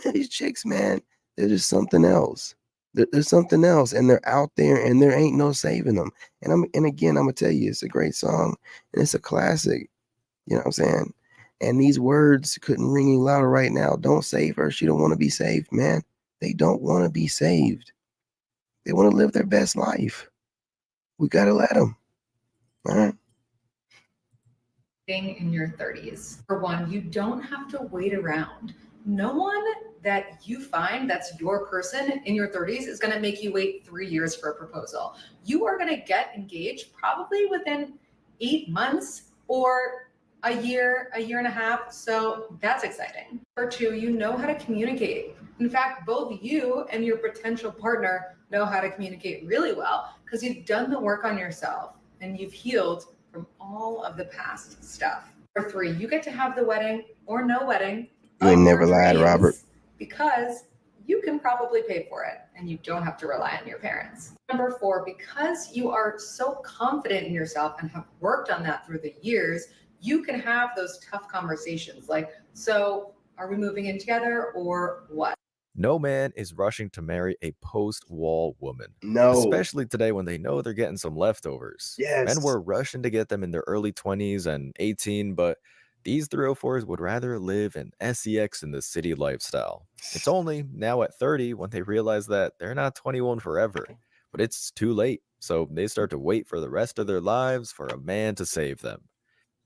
[SPEAKER 1] Man, these chicks, man, they're just something else. There's something else, and they're out there, and there ain't no saving them. And again, I'm gonna tell you, it's a great song, and it's a classic. You know what I'm saying? And these words couldn't ring any louder right now. Don't save her. She don't want to be saved, man. They don't want to be saved. They want to live their best life. We gotta let them. All right.
[SPEAKER 12] In your 30s. For one, you don't have to wait around. No one that you find that's your person in your 30s is going to make you wait 3 years for a proposal. You are going to get engaged probably within 8 months or a year and a half. So that's exciting. Number two, you know how to communicate. In fact, both you and your potential partner know how to communicate really well because you've done the work on yourself and you've healed from all of the past stuff. Number three, you get to have the wedding or no wedding.
[SPEAKER 1] You ain't never lied, Robert.
[SPEAKER 12] Because you can probably pay for it and you don't have to rely on your parents. Number four, because you are so confident in yourself and have worked on that through the years, you can have those tough conversations like, so are we moving in together or what?
[SPEAKER 2] No man is rushing to marry a post-wall woman.
[SPEAKER 1] No.
[SPEAKER 2] Especially today when they know they're getting some leftovers.
[SPEAKER 1] Yes.
[SPEAKER 2] Men were rushing to get them in their early 20s and 18, but these 304s would rather live in SEX in the city lifestyle. It's only now at 30 when they realize that they're not 21 forever, but it's too late. So they start to wait for the rest of their lives for a man to save them.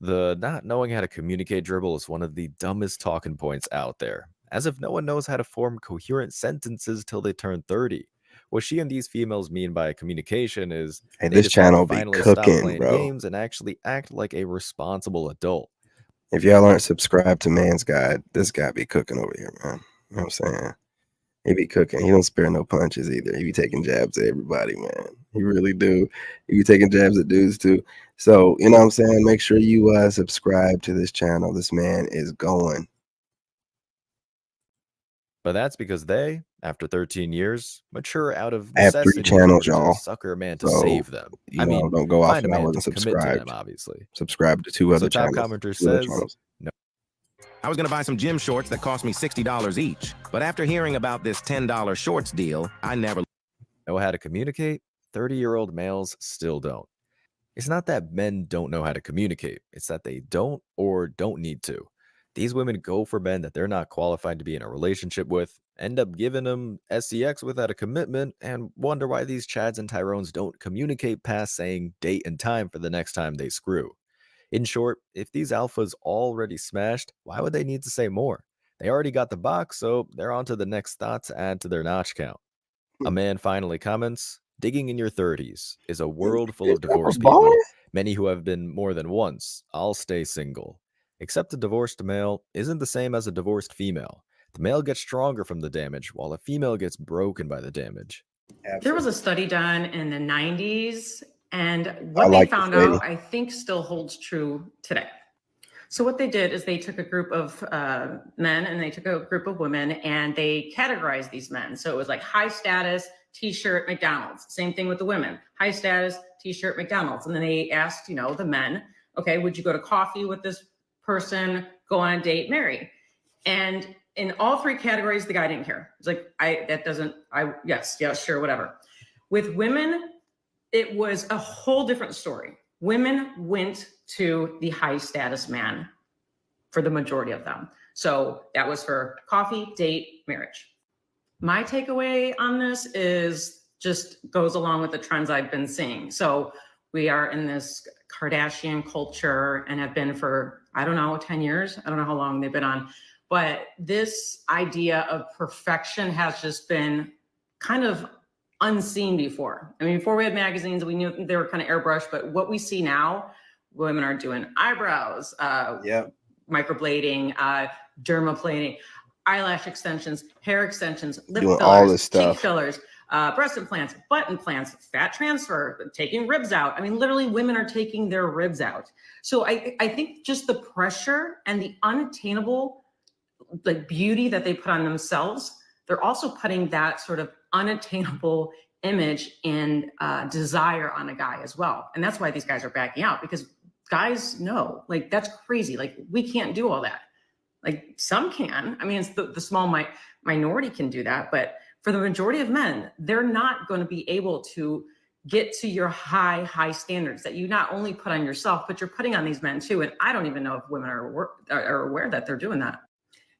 [SPEAKER 2] The not knowing how to communicate dribble is one of the dumbest talking points out there, as if no one knows how to form coherent sentences till they turn 30. What she and these females mean by communication is
[SPEAKER 1] Hey,
[SPEAKER 2] they
[SPEAKER 1] this
[SPEAKER 2] just want to
[SPEAKER 1] channel be
[SPEAKER 2] finally stop
[SPEAKER 1] cooking,
[SPEAKER 2] playing
[SPEAKER 1] bro.
[SPEAKER 2] games and actually act like a responsible adult.
[SPEAKER 1] If y'all aren't subscribed to Man's Guide, this guy be cooking over here, man. You know what I'm saying? He be cooking. He don't spare no punches either. He be taking jabs at everybody, man. He really do. He be taking jabs at dudes too. So, you know what I'm saying? Make sure you subscribe to this channel. This man is going.
[SPEAKER 2] But that's because they, after 13 years, mature out of
[SPEAKER 1] I have 3
[SPEAKER 2] necessity
[SPEAKER 1] channels,
[SPEAKER 2] in order
[SPEAKER 1] y'all.
[SPEAKER 2] to sucker a man to
[SPEAKER 1] So,
[SPEAKER 2] save them.
[SPEAKER 1] you
[SPEAKER 2] I
[SPEAKER 1] know,
[SPEAKER 2] mean,
[SPEAKER 1] don't go off
[SPEAKER 2] find a
[SPEAKER 1] and I
[SPEAKER 2] man
[SPEAKER 1] wasn't
[SPEAKER 2] to commit to them,
[SPEAKER 1] subscribed.
[SPEAKER 2] obviously.
[SPEAKER 1] Subscribe to 2 other
[SPEAKER 2] So top
[SPEAKER 1] channels.
[SPEAKER 2] commenter
[SPEAKER 1] 2 other
[SPEAKER 2] says,
[SPEAKER 1] channels.
[SPEAKER 2] no.
[SPEAKER 5] I was going to buy some gym shorts that cost me $60 each, but after hearing about this $10 shorts deal, I never
[SPEAKER 2] know how to communicate. 30-year-old males still don't. It's not that men don't know how to communicate. It's that they don't or don't need to. These women go for men that they're not qualified to be in a relationship with, end up giving them SEX without a commitment, and wonder why these Chads and Tyrones don't communicate past saying date and time for the next time they screw. In short, if these alphas already smashed, why would they need to say more? They already got the box, so they're on to the next thought to add to their notch count. A man finally comments, digging in your 30s is a world full of divorced people, many who have been more than once. I'll stay single. Except a divorced male isn't the same as a divorced female. The male gets stronger from the damage, while a female gets broken by the damage.
[SPEAKER 13] There was a study done in the 90s, and what they found out, I think, still holds true today. So what they did is they took a group of men and they took a group of women and they categorized these men. So it was like high status, t-shirt, McDonald's. Same thing with the women. High status, t-shirt, McDonald's. And then they asked, you know, the men, okay, would you go to coffee with this person, go on a date, marry? And in all 3 categories, the guy didn't care. It's like, yes, sure, whatever. With women, it was a whole different story. Women went to the high status man for the majority of them. So that was for coffee, date, marriage. My takeaway on this is just goes along with the trends I've been seeing. So we are in this Kardashian culture and have been for, I don't know, 10 years. I don't know how long they've been on. But this idea of perfection has just been kind of unseen before. I mean, before we had magazines, we knew they were kind of airbrushed, but what we see now, women are doing eyebrows, microblading, dermaplaning, eyelash extensions, hair extensions, lip
[SPEAKER 1] Doing
[SPEAKER 13] fillers,
[SPEAKER 1] all this
[SPEAKER 13] cheek
[SPEAKER 1] stuff.
[SPEAKER 13] fillers, breast implants, butt implants, fat transfer, taking ribs out. I mean, literally women are taking their ribs out. So I think just the pressure and the unattainable like beauty that they put on themselves, they're also putting that sort of unattainable image and desire on a guy as well. And that's why these guys are backing out, because guys know, like, that's crazy. Like, we can't do all that. Like, some can. I mean, it's the small minority can do that, but for the majority of men, they're not going to be able to get to your high standards that you not only put on yourself, but you're putting on these men too. And I don't even know if women are aware that they're doing that.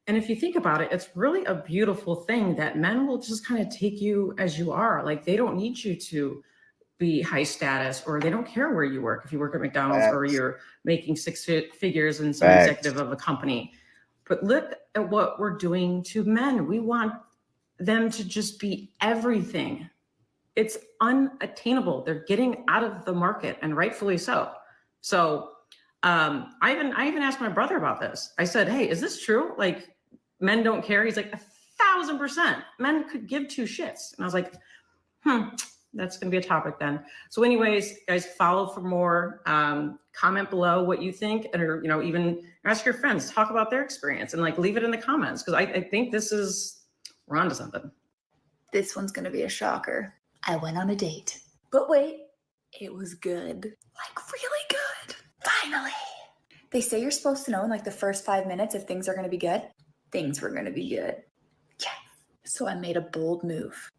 [SPEAKER 13] And if you think about it, it's really a beautiful thing that men will just kind of take you as you are. Like, they don't need you to be high status, or they don't care where you work. If you work at McDonald's or you're making six figures and some executive of a company. But look at what we're doing to men. We want them to just be everything. It's unattainable. They're getting out of the market, and rightfully so. So I even asked my brother about this. I said, hey, is this true? Like, men don't care? He's like, 1,000%. Men could give two shits. And I was like, that's going to be a topic then. So anyways, guys, follow for more. Comment below what you think, or, you know, even ask your friends, talk about their experience, and like leave it in the comments, because I think we're onto something.
[SPEAKER 14] This one's going to be a shocker. I went on a date. But wait, it was good. Like, really good. Finally. They say you're supposed to know in like the first 5 minutes if things are going to be good. Things were going to be good. Yes. So I made a bold move.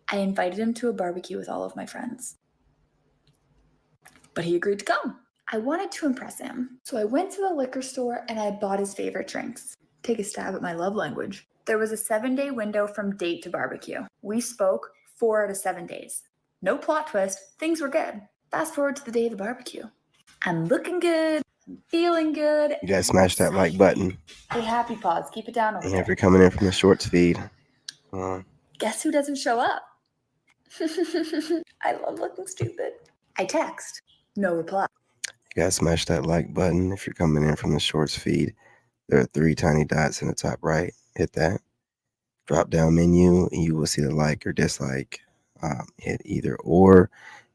[SPEAKER 14] I invited him to a barbecue with all of my friends. But he agreed to come. I wanted to impress him. So I went to the liquor store and I bought his favorite drinks. Take a stab at my love language. There was a 7-day window from date to barbecue. We spoke 4 out of 7 days. No plot twist. Things were good. Fast forward to the day of the barbecue. I'm looking good. I'm feeling good.
[SPEAKER 1] You guys smash that like button.
[SPEAKER 14] Hey, happy paws. Keep it down over
[SPEAKER 1] And
[SPEAKER 14] there.
[SPEAKER 1] if you're coming in from the shorts feed,
[SPEAKER 14] Guess who doesn't show up? I love looking stupid. I text. No reply.
[SPEAKER 1] you guys smash that like button. If you're coming in from the shorts feed, there are 3 tiny dots in the top right. Hit that. Drop down menu, and you will see the like or dislike. Hit either or.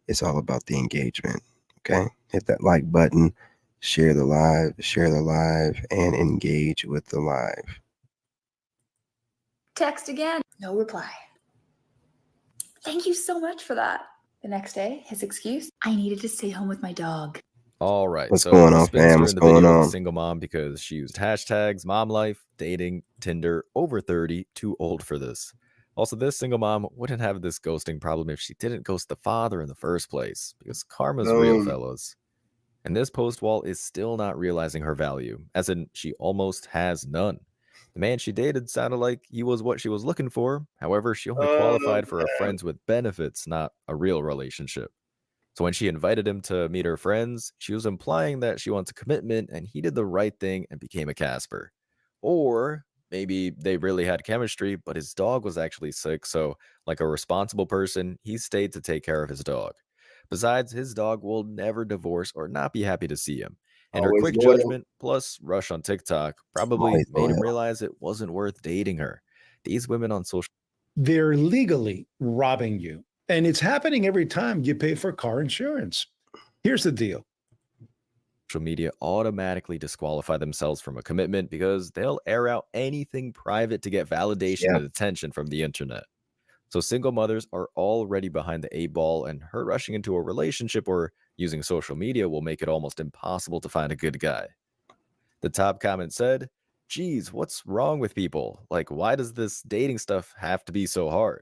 [SPEAKER 1] It's all about the engagement. Okay, hit that like button, share the live, and engage with the live.
[SPEAKER 14] Text again. No reply. Thank you so much for that. The next day, his excuse, I needed to stay home with my dog.
[SPEAKER 2] All right.
[SPEAKER 1] What's
[SPEAKER 2] so
[SPEAKER 1] going
[SPEAKER 2] the
[SPEAKER 1] on,
[SPEAKER 2] spinster
[SPEAKER 1] fam? What's
[SPEAKER 2] in the
[SPEAKER 1] going
[SPEAKER 2] video was
[SPEAKER 1] on?
[SPEAKER 2] a single mom because she used hashtags mom life, dating, Tinder, over 30, too old for this. Also, this single mom wouldn't have this ghosting problem if she didn't ghost the father in the first place, because karma's real, fellas. And this post wall is still not realizing her value, as in she almost has none. The man she dated sounded like he was what she was looking for. However, she only qualified for a friends with benefits, not a real relationship. So when she invited him to meet her friends, she was implying that she wants a commitment, and he did the right thing and became a Casper. Or maybe they really had chemistry, but his dog was actually sick, so like a responsible person, he stayed to take care of his dog. Besides, his dog will never divorce or not be happy to see him. And her
[SPEAKER 1] Always
[SPEAKER 2] quick
[SPEAKER 1] loyal.
[SPEAKER 2] judgment plus rush on TikTok probably
[SPEAKER 1] Always
[SPEAKER 2] made him
[SPEAKER 1] loyal.
[SPEAKER 2] realize it wasn't worth dating her. These women on social
[SPEAKER 15] They're legally robbing you. And it's happening every time you pay for car insurance. Here's the deal.
[SPEAKER 2] media automatically disqualify themselves from a commitment because they'll air out anything private to get validation and attention from the internet. So single mothers are already behind the 8 ball, and her rushing into a relationship or using social media will make it almost impossible to find a good guy. The top comment said, geez, what's wrong with people? Like, why does this dating stuff have to be so hard?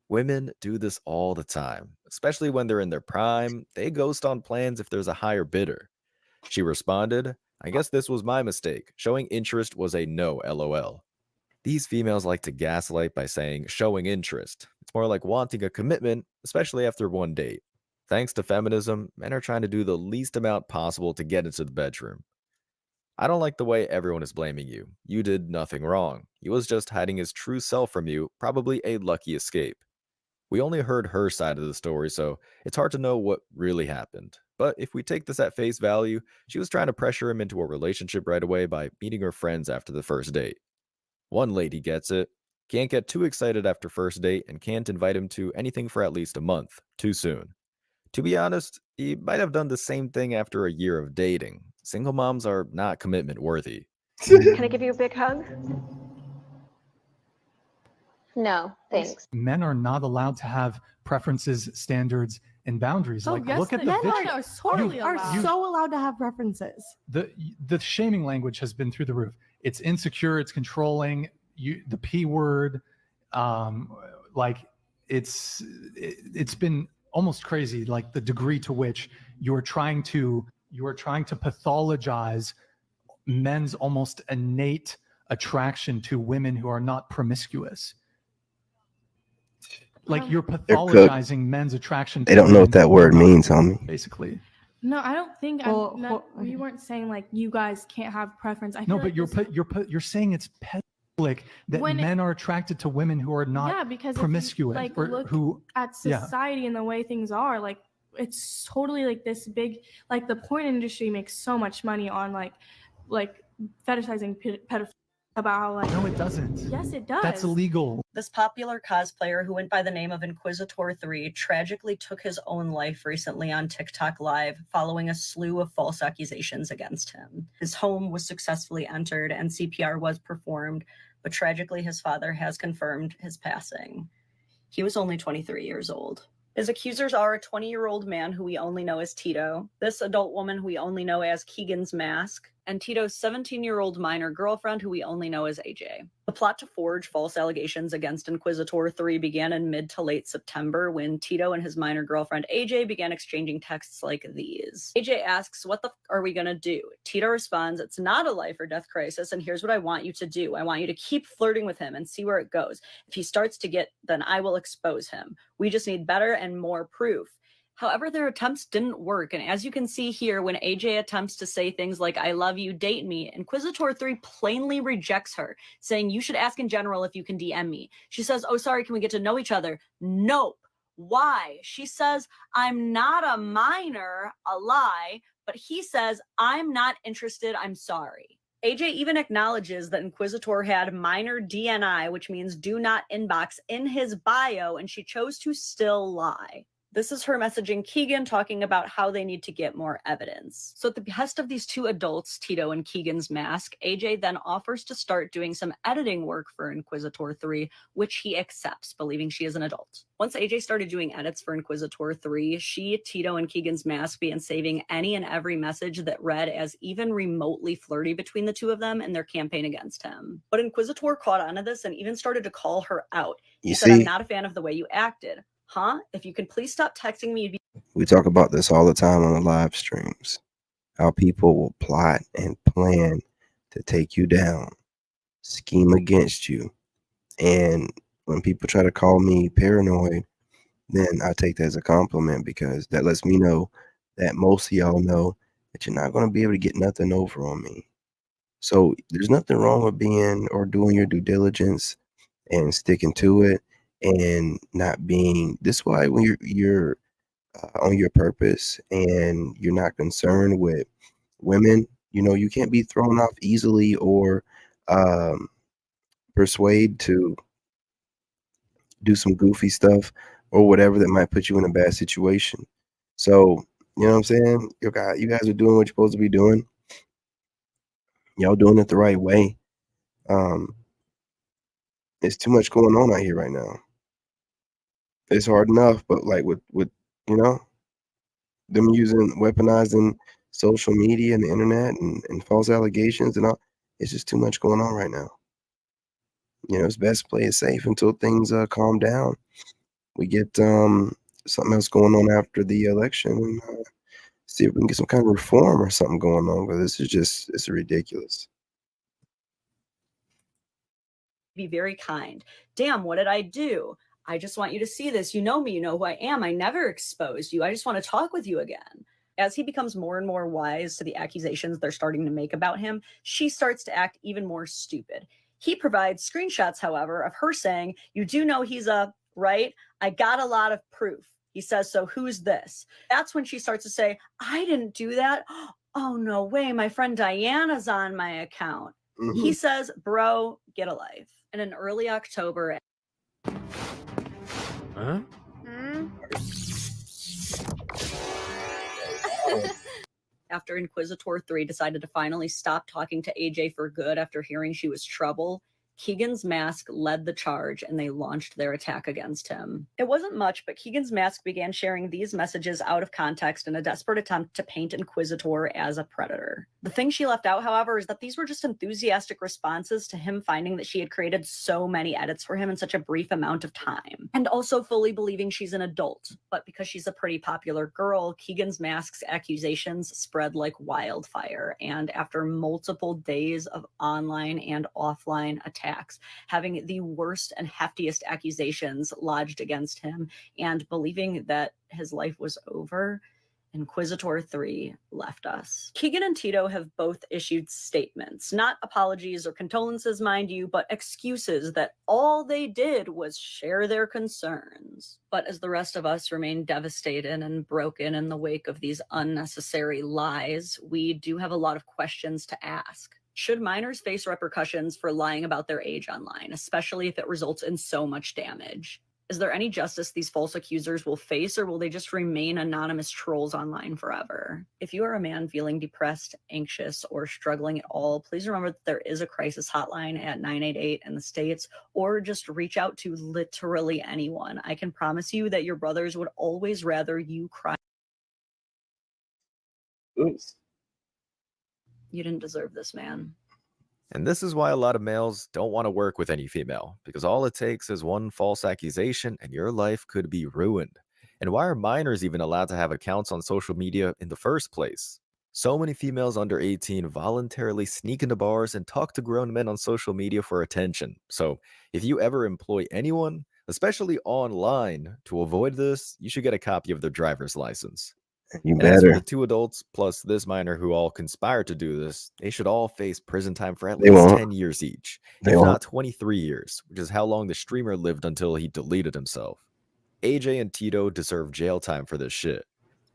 [SPEAKER 2] Women do this all the time, especially when they're in their prime. They ghost on plans if there's a higher bidder. She responded, I guess this was my mistake. Showing interest was a no, LOL. These females like to gaslight by saying showing interest. It's more like wanting a commitment, especially after one date. Thanks to feminism, men are trying to do the least amount possible to get into the bedroom. I don't like the way everyone is blaming you. You did nothing wrong. He was just hiding his true self from you, probably a lucky escape. We only heard her side of the story, so it's hard to know what really happened. But if we take this at face value, she was trying to pressure him into a relationship right away by meeting her friends after the first date. One lady gets it, can't get too excited after first date, and can't invite him to anything for at least a month, too soon. To be honest, he might have done the same thing after a year of dating. Single moms are not commitment worthy.
[SPEAKER 16] Can I give you a big hug? No, thanks.
[SPEAKER 17] Men are not allowed to have preferences, standards, and boundaries. Like, look at the
[SPEAKER 3] men
[SPEAKER 17] vitriol.
[SPEAKER 3] are totally so allowed to have preferences.
[SPEAKER 17] The shaming language has been through the roof. It's insecure. It's controlling. The P word. Like it's been almost crazy. Like the degree to which you are trying to pathologize men's almost innate attraction to women who are not promiscuous. Like you're pathologizing men's attraction.
[SPEAKER 1] They don't know what that word means, homie.
[SPEAKER 17] Basically.
[SPEAKER 18] No, I don't think we weren't saying like you guys can't have preference. I feel
[SPEAKER 17] No, but
[SPEAKER 18] like
[SPEAKER 17] you're saying it's pedophilic that men are attracted to women who are not
[SPEAKER 18] because
[SPEAKER 17] promiscuous
[SPEAKER 18] if you,
[SPEAKER 17] or
[SPEAKER 18] look
[SPEAKER 17] who
[SPEAKER 18] at society and the way things are, like it's totally like this big, like the porn industry makes so much money on like fetishizing pedophilia. About how like
[SPEAKER 17] no, it doesn't.
[SPEAKER 18] Yes, it does.
[SPEAKER 17] That's illegal.
[SPEAKER 19] This popular cosplayer who went by the name of Inquisitor3 tragically took his own life recently on TikTok Live following a slew of false accusations against him. His home was successfully entered and CPR was performed, but tragically his father has confirmed his passing. He was only 23 years old. His accusers are a 20-year-old man who we only know as Tito, this adult woman who we only know as Keegan's Mask, and Tito's 17-year-old minor girlfriend who we only know as AJ. The plot to forge false allegations against Inquisitor3 began in mid to late September when Tito and his minor girlfriend AJ began exchanging texts like these. AJ asks, "What the f are we gonna do?" Tito responds, "It's not a life or death crisis, and here's what I want you to do. I want you to keep flirting with him and see where it goes. If he starts to get, then I will expose him. We just need better and more proof." However, their attempts didn't work, and as you can see here, when AJ attempts to say things like, "I love you, date me," Inquisitor3 plainly rejects her, saying, "You should ask in general if you can DM me." She says, "Oh, sorry, can we get to know each other?" Nope. Why? She says, "I'm not a minor," a lie, but he says, "I'm not interested, I'm sorry." AJ even acknowledges that Inquisitor had minor DNI, which means do not inbox, in his bio, and she chose to still lie. This is her messaging Keegan, talking about how they need to get more evidence. So at the behest of these two adults, Tito and Keegan's Mask, AJ then offers to start doing some editing work for Inquisitor3, which he accepts, believing she is an adult. Once AJ started doing edits for Inquisitor3, she, Tito, and Keegan's Mask began saving any and every message that read as even remotely flirty between the two of them in their campaign against him. But Inquisitor caught on to this and even started to call her out. He said, "I'm not a fan of the way you acted." Huh? If you could please stop texting me.
[SPEAKER 1] We talk about this all the time on the live streams. How people will plot and plan to take you down, scheme against you. And when people try to call me paranoid, then I take that as a compliment, because that lets me know that most of y'all know that you're not going to be able to get nothing over on me. So there's nothing wrong with being or doing your due diligence and sticking to it. And not being this way when you're on your purpose and you're not concerned with women, you can't be thrown off easily or persuade to do some goofy stuff or whatever that might put you in a bad situation. So, you know what I'm saying? You guys are doing what you're supposed to be doing. Y'all doing it the right way. It's too much going on out here right now. It's hard enough, but like with them weaponizing social media and the internet and false allegations and all, it's just too much going on right now. It's best to play it safe until things calm down. We get something else going on after the election and see if we can get some kind of reform or something going on. But this is it's ridiculous.
[SPEAKER 19] Be very kind. Damn, what did I do? I just want you to see this. You know me, you know who I am. I never exposed you. I just want to talk with you again. As he becomes more and more wise to the accusations they're starting to make about him, she starts to act even more stupid. He provides screenshots, however, of her saying, you do know he's a, right? I got a lot of proof. He says, so who's this? That's when she starts to say, I didn't do that. Oh, no way. My friend Diana's on my account. He says, bro, get a life. And in early October,
[SPEAKER 2] Huh?
[SPEAKER 19] after Inquisitor 3 decided to finally stop talking to AJ for good after hearing she was trouble, Keegan's mask led the charge and they launched their attack against him. It wasn't much, but Keegan's mask began sharing these messages out of context in a desperate attempt to paint Inquisitor as a predator. The thing she left out, however, is that these were just enthusiastic responses to him finding that she had created so many edits for him in such a brief amount of time. And also fully believing she's an adult. But because she's a pretty popular girl, Keegan's mask's accusations spread like wildfire. And after multiple days of online and offline attacks, having the worst and heftiest accusations lodged against him, and believing that his life was over, Inquisitor 3 left us. Keegan and Tito have both issued statements, not apologies or condolences, mind you, but excuses that all they did was share their concerns. But as the rest of us remain devastated and broken in the wake of these unnecessary lies, we do have a lot of questions to ask. Should minors face repercussions for lying about their age online, especially if it results in so much damage? Is there any justice these false accusers will face, or will they just remain anonymous trolls online forever? If you are a man feeling depressed, anxious, or struggling at all, please remember that there is a crisis hotline at 988 in the States, or just reach out to literally anyone. I can promise you that your brothers would always rather you cry.
[SPEAKER 1] Oops.
[SPEAKER 19] You didn't deserve this, man.
[SPEAKER 2] And this is why a lot of males don't want to work with any female, because all it takes is one false accusation and your life could be ruined. And why are minors even allowed to have accounts on social media in the first place? So many females under 18 voluntarily sneak into bars and talk to grown men on social media for attention. So if you ever employ anyone, especially online, to avoid this, you should get a copy of their driver's license.
[SPEAKER 1] You
[SPEAKER 2] And as for
[SPEAKER 1] better.
[SPEAKER 2] the two adults plus this minor who all conspired to do this, they should all face prison time for at
[SPEAKER 1] They
[SPEAKER 2] least
[SPEAKER 1] won't.
[SPEAKER 2] 10 years each,
[SPEAKER 1] They
[SPEAKER 2] if
[SPEAKER 1] won't.
[SPEAKER 2] not 23 years, which is how long the streamer lived until he deleted himself. AJ and Tito deserve jail time for this shit.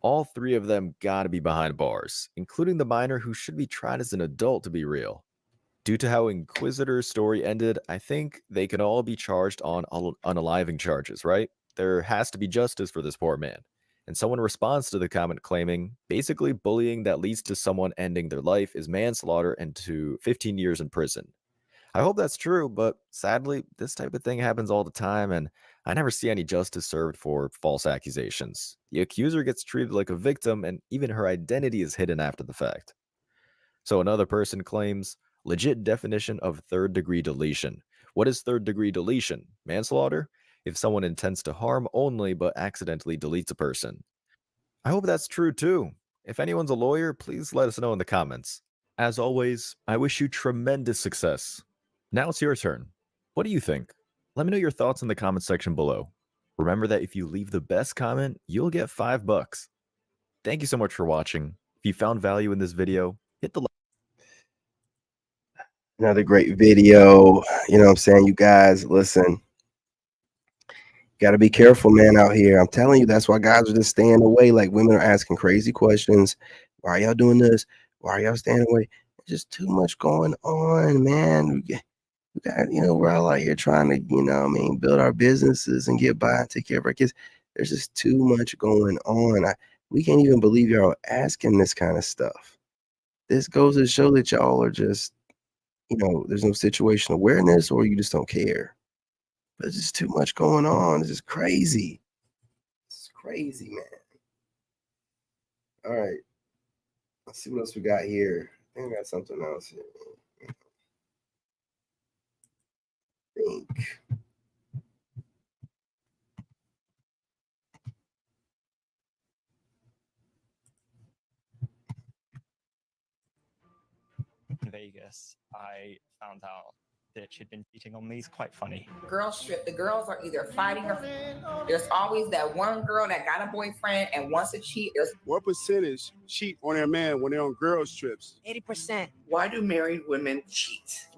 [SPEAKER 2] All three of them gotta be behind bars, including the minor who should be tried as an adult to be real. Due to how Inquisitor's story ended, I think they can all be charged on unaliving charges, right? There has to be justice for this poor man. And someone responds to the comment claiming, basically bullying that leads to someone ending their life is manslaughter and to 15 years in prison. I hope that's true, but sadly, this type of thing happens all the time, and I never see any justice served for false accusations. The accuser gets treated like a victim, and even her identity is hidden after the fact. So another person claims, legit definition of third-degree deletion. What is third-degree deletion? Manslaughter? If someone intends to harm only but accidentally deletes a person. I hope that's true too. If anyone's a lawyer, please let us know in the comments. As always, I wish you tremendous success. Now it's your turn. What do you think? Let me know your thoughts in the comment section below. Remember that if you leave the best comment, you'll get $5. Thank you so much for watching. If you found value in this video, hit the like.
[SPEAKER 1] Another great video. You know what I'm saying? You guys, listen. Got to be careful, man, out here. I'm telling you, that's why guys are just staying away. Like, women are asking crazy questions. Why are y'all doing this? Why are y'all staying away? There's just too much going on, man. We got, we're all out here trying to, build our businesses and get by and take care of our kids. There's just too much going on. We can't even believe y'all asking this kind of stuff. This goes to show that y'all are just, there's no situational awareness, or you just don't care. But there's just too much going on. This is crazy. It's crazy, man. All right. Let's see what else we got here. I think I got something else here.
[SPEAKER 8] Vegas, I found out that she'd been cheating on me is quite funny.
[SPEAKER 20] Girls trip. The girls are either fighting or there's always that one girl that got a boyfriend and wants to cheat.
[SPEAKER 21] What percentage cheat on their man when they're on girls trips?
[SPEAKER 20] 80%. Why do married women cheat?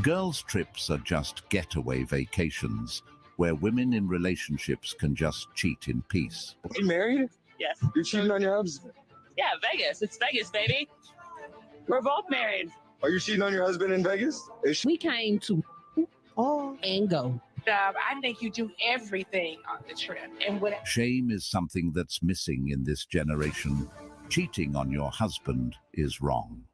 [SPEAKER 22] Girls' trips are just getaway vacations where women in relationships can just cheat in peace.
[SPEAKER 21] You married?
[SPEAKER 23] Yes.
[SPEAKER 21] You're cheating on your husband?
[SPEAKER 23] Yeah, Vegas. It's Vegas, baby. We're both married.
[SPEAKER 21] Are you cheating on your husband in Vegas?
[SPEAKER 23] We came to and go.
[SPEAKER 20] I think you do everything on the trip. And what
[SPEAKER 22] Shame is something that's missing in this generation. Cheating on your husband is wrong.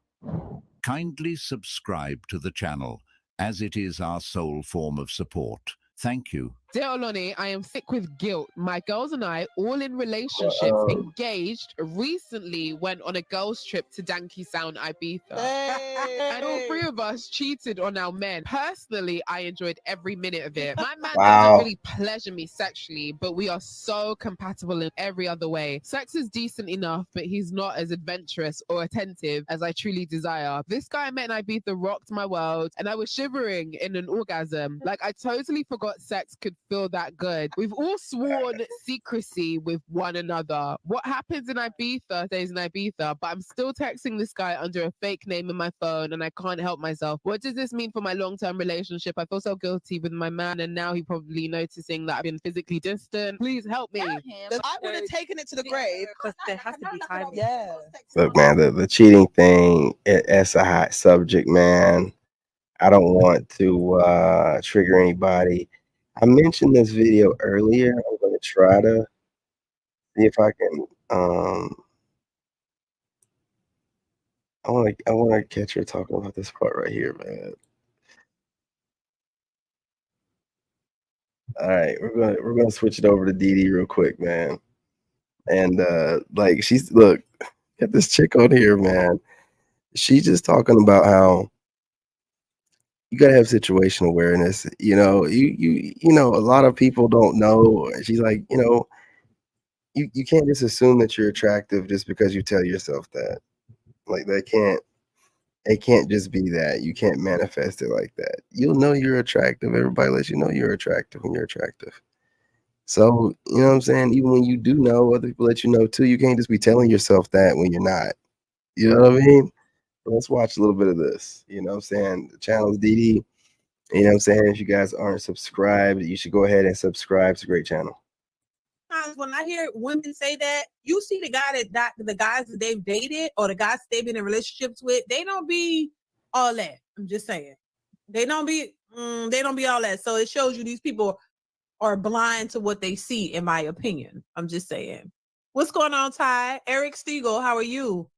[SPEAKER 22] Kindly subscribe to the channel, as it is our sole form of support. Thank you.
[SPEAKER 24] Dear Oloni, I am sick with guilt. My girls and I, all in relationships, engaged, recently went on a girls' trip to Danky Sound, Ibiza. And all three of us cheated on our men. Personally, I enjoyed every minute of it. My man doesn't really pleasure me sexually, but we are so compatible in every other way. Sex is decent enough, but he's not as adventurous or attentive as I truly desire. This guy I met in Ibiza rocked my world, and I was shivering in an orgasm. Like, I totally forgot sex could feel that good. We've all sworn secrecy with one another. What happens in Ibiza stays in Ibiza, but I'm still texting this guy under a fake name in my phone and I can't help myself. What does this mean for my long-term relationship? I feel so guilty with my man and now he's probably noticing that I've been physically distant. Please help me.
[SPEAKER 27] I would have taken it to the grave because there has to be time. Yeah.
[SPEAKER 1] Look, man, the cheating thing, it's a hot subject, man. I don't want to trigger anybody. I mentioned this video earlier. I'm going to try to see if I can. I want to catch her talking about this part right here, man. All right, we're gonna switch it over to Dee real quick, man. And like look, got this chick on here, man. She's just talking about how you gotta have situational awareness. You know, you know, a lot of people don't know. She's like, you know, you can't just assume that you're attractive just because you tell yourself that. Like it can't just be that. You can't manifest it like that. You'll know you're attractive. Everybody lets you know you're attractive when you're attractive. So, you know what I'm saying? Even when you do know, other people let you know too. You can't just be telling yourself that when you're not. You know what I mean? Let's watch a little bit of this. You know what I'm saying? The channel's Dee. You know what I'm saying? If you guys aren't subscribed, you should go ahead and subscribe. It's a great channel.
[SPEAKER 27] When I hear women say that, you see the guys that they've dated or the guys they've been in relationships with, they don't be all that. I'm just saying. They don't be all that. So it shows you these people are blind to what they see, in my opinion. I'm just saying. What's going on, Ty? Eric Stiegel, how are you?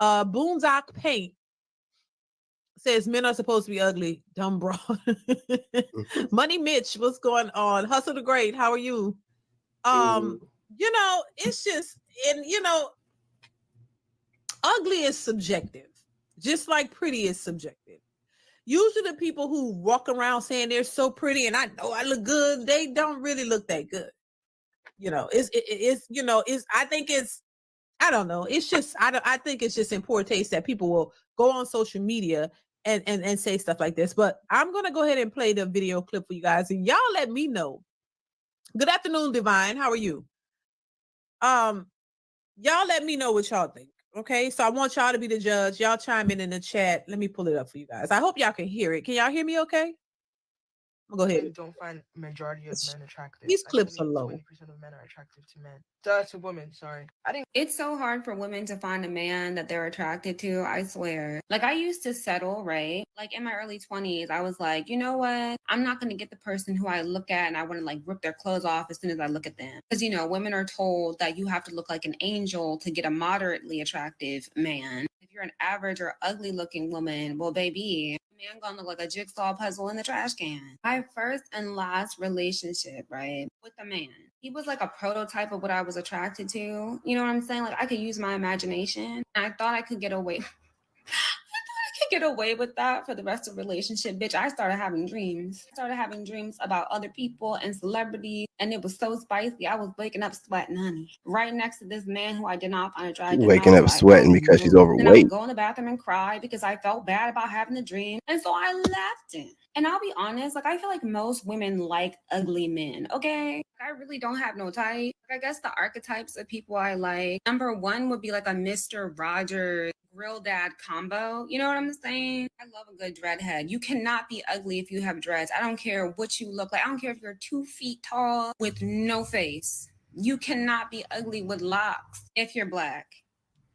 [SPEAKER 27] Boondock Paint says men are supposed to be ugly. Dumb bro. Money Mitch, what's going on? Hustle the Great, how are you? You know, it's just, and you know, ugly is subjective, just like pretty is subjective. Usually the people who walk around saying they're so pretty and I know I look good, they don't really look that good. You know, I think it's just in poor taste that people will go on social media and say stuff like this. But I'm gonna go ahead and play the video clip for you guys, and y'all let me know. Good afternoon, Divine. How are you? Y'all let me know what y'all think. Okay, so I want y'all to be the judge. Y'all chime in the chat. Let me pull it up for you guys. I hope y'all can hear it. Can y'all hear me okay? I'm gonna go ahead.
[SPEAKER 28] Don't find majority of men attractive.
[SPEAKER 27] These clips are low.
[SPEAKER 28] 20% of men are attractive to men. To women, sorry.
[SPEAKER 29] It's so hard for women to find a man that they're attracted to, I swear. Like, I used to settle, right? Like, in my early 20s, I was like, you know what? I'm not going to get the person who I look at and I want to, like, rip their clothes off as soon as I look at them. Because, you know, women are told that you have to look like an angel to get a moderately attractive man. If you're an average or ugly looking woman, well, baby, man gonna look like a jigsaw puzzle in the trash can. My first and last relationship, right, with a man, he was like a prototype of what I was attracted to. You know what I'm saying? Like, I could use my imagination. And I thought I could get away. With that for the rest of the relationship. Bitch, I started having dreams. About other people and celebrities, and it was so spicy. I was waking up sweating, honey, right next to this man who I did not find attractive.
[SPEAKER 1] Waking up sweating because she's
[SPEAKER 29] And I would
[SPEAKER 1] overweight.
[SPEAKER 29] go in the bathroom and cry because I felt bad about having the dream, and so I left him. And I'll be honest, like I feel like most women like ugly men. Okay. I really don't have no type. I guess the archetypes of people I like. Number one would be like a Mr. Rogers grill dad combo. You know what I'm saying? I love a good dreadhead. You cannot be ugly if you have dreads. I don't care what you look like. I don't care if you're 2 feet tall with no face. You cannot be ugly with locks if you're black.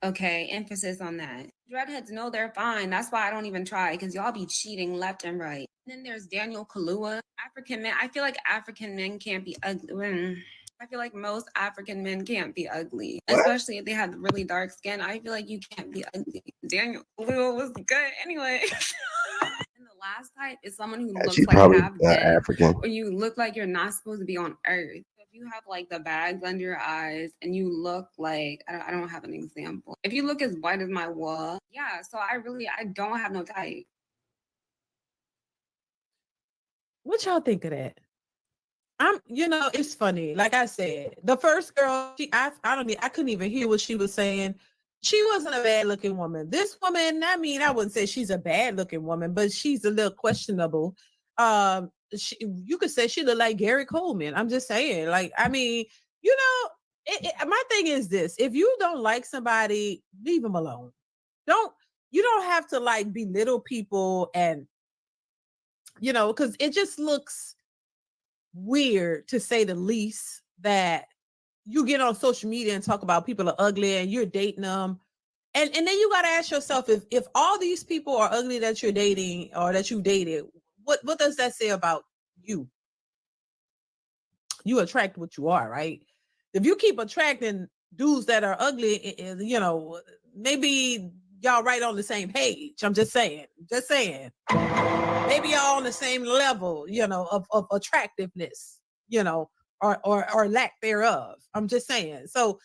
[SPEAKER 29] Okay, emphasis on that. Dreadheads know they're fine. That's why I don't even try, because y'all be cheating left and right. And then there's Daniel Kaluuya. African men, I feel like African men can't be ugly. I feel like most African men can't be ugly, especially if they have really dark skin. I feel like you can't be ugly. Daniel Kaluuya was good anyway. And the last type is someone who looks
[SPEAKER 1] She's
[SPEAKER 29] like
[SPEAKER 1] probably
[SPEAKER 29] half dead,
[SPEAKER 1] African.
[SPEAKER 29] or you look like you're not supposed to be on earth. You have like the bags under your eyes and you look like, I don't have an example. If you look as white as my wall, yeah, so I don't have no type.
[SPEAKER 27] What y'all think of that? It's funny. Like I said, the first girl, I couldn't even hear what she was saying. She wasn't a bad looking woman. This woman, I mean, I wouldn't say she's a bad looking woman, but she's a little questionable. You could say she looked like Gary Coleman. I'm just saying, like, I mean, my thing is this: if you don't like somebody, leave them alone. You don't have to like belittle people, and because it just looks weird, to say the least, that you get on social media and talk about people are ugly and you're dating them. And then you got to ask yourself, if all these people are ugly that you're dating or that you dated, what does that say about you? You attract what you are, right? If you keep attracting dudes that are ugly, maybe y'all right on the same page. I'm just saying. Maybe y'all on the same level, of attractiveness, or lack thereof. I'm just saying. So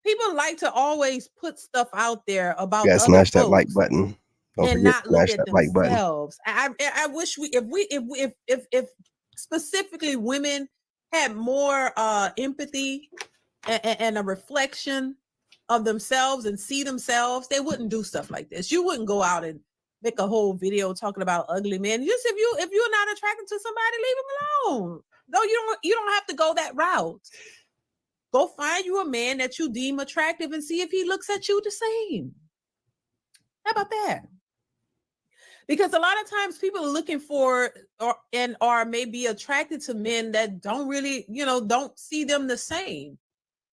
[SPEAKER 27] people like to always put stuff out there about
[SPEAKER 1] You gotta smash that like
[SPEAKER 27] folks
[SPEAKER 1] button. Don't
[SPEAKER 27] and
[SPEAKER 1] forget
[SPEAKER 27] not
[SPEAKER 1] to
[SPEAKER 27] look
[SPEAKER 1] smash
[SPEAKER 27] at
[SPEAKER 1] that like button.
[SPEAKER 27] themselves. I wish if specifically women had more empathy and a reflection of themselves and see themselves, they wouldn't do stuff like this. You wouldn't go out and make a whole video talking about ugly men. Just if you're not attracted to somebody, leave them alone. No, you don't have to go that route. Go find you a man that you deem attractive and see if he looks at you the same. How about that? Because a lot of times people are looking for or may be attracted to men that don't really, don't see them the same.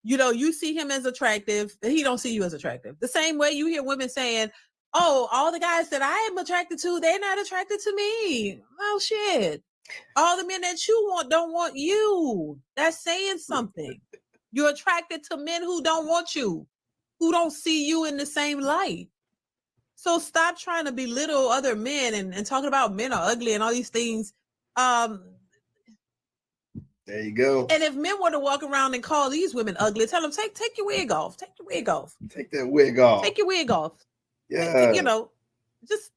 [SPEAKER 27] You see him as attractive, he don't see you as attractive. The same way you hear women saying, oh, all the guys that I am attracted to, they're not attracted to me. Oh, shit. All the men that you want don't want you. That's saying something. You're attracted to men who don't want you, who don't see you in the same light. So stop trying to belittle other men and talking about men are ugly and all these things.
[SPEAKER 1] There you go.
[SPEAKER 27] And if men were to walk around and call these women ugly, tell them, take your wig off. Take your wig off.
[SPEAKER 1] Take that wig off.
[SPEAKER 27] Take your wig off.
[SPEAKER 1] Yeah.
[SPEAKER 27] Just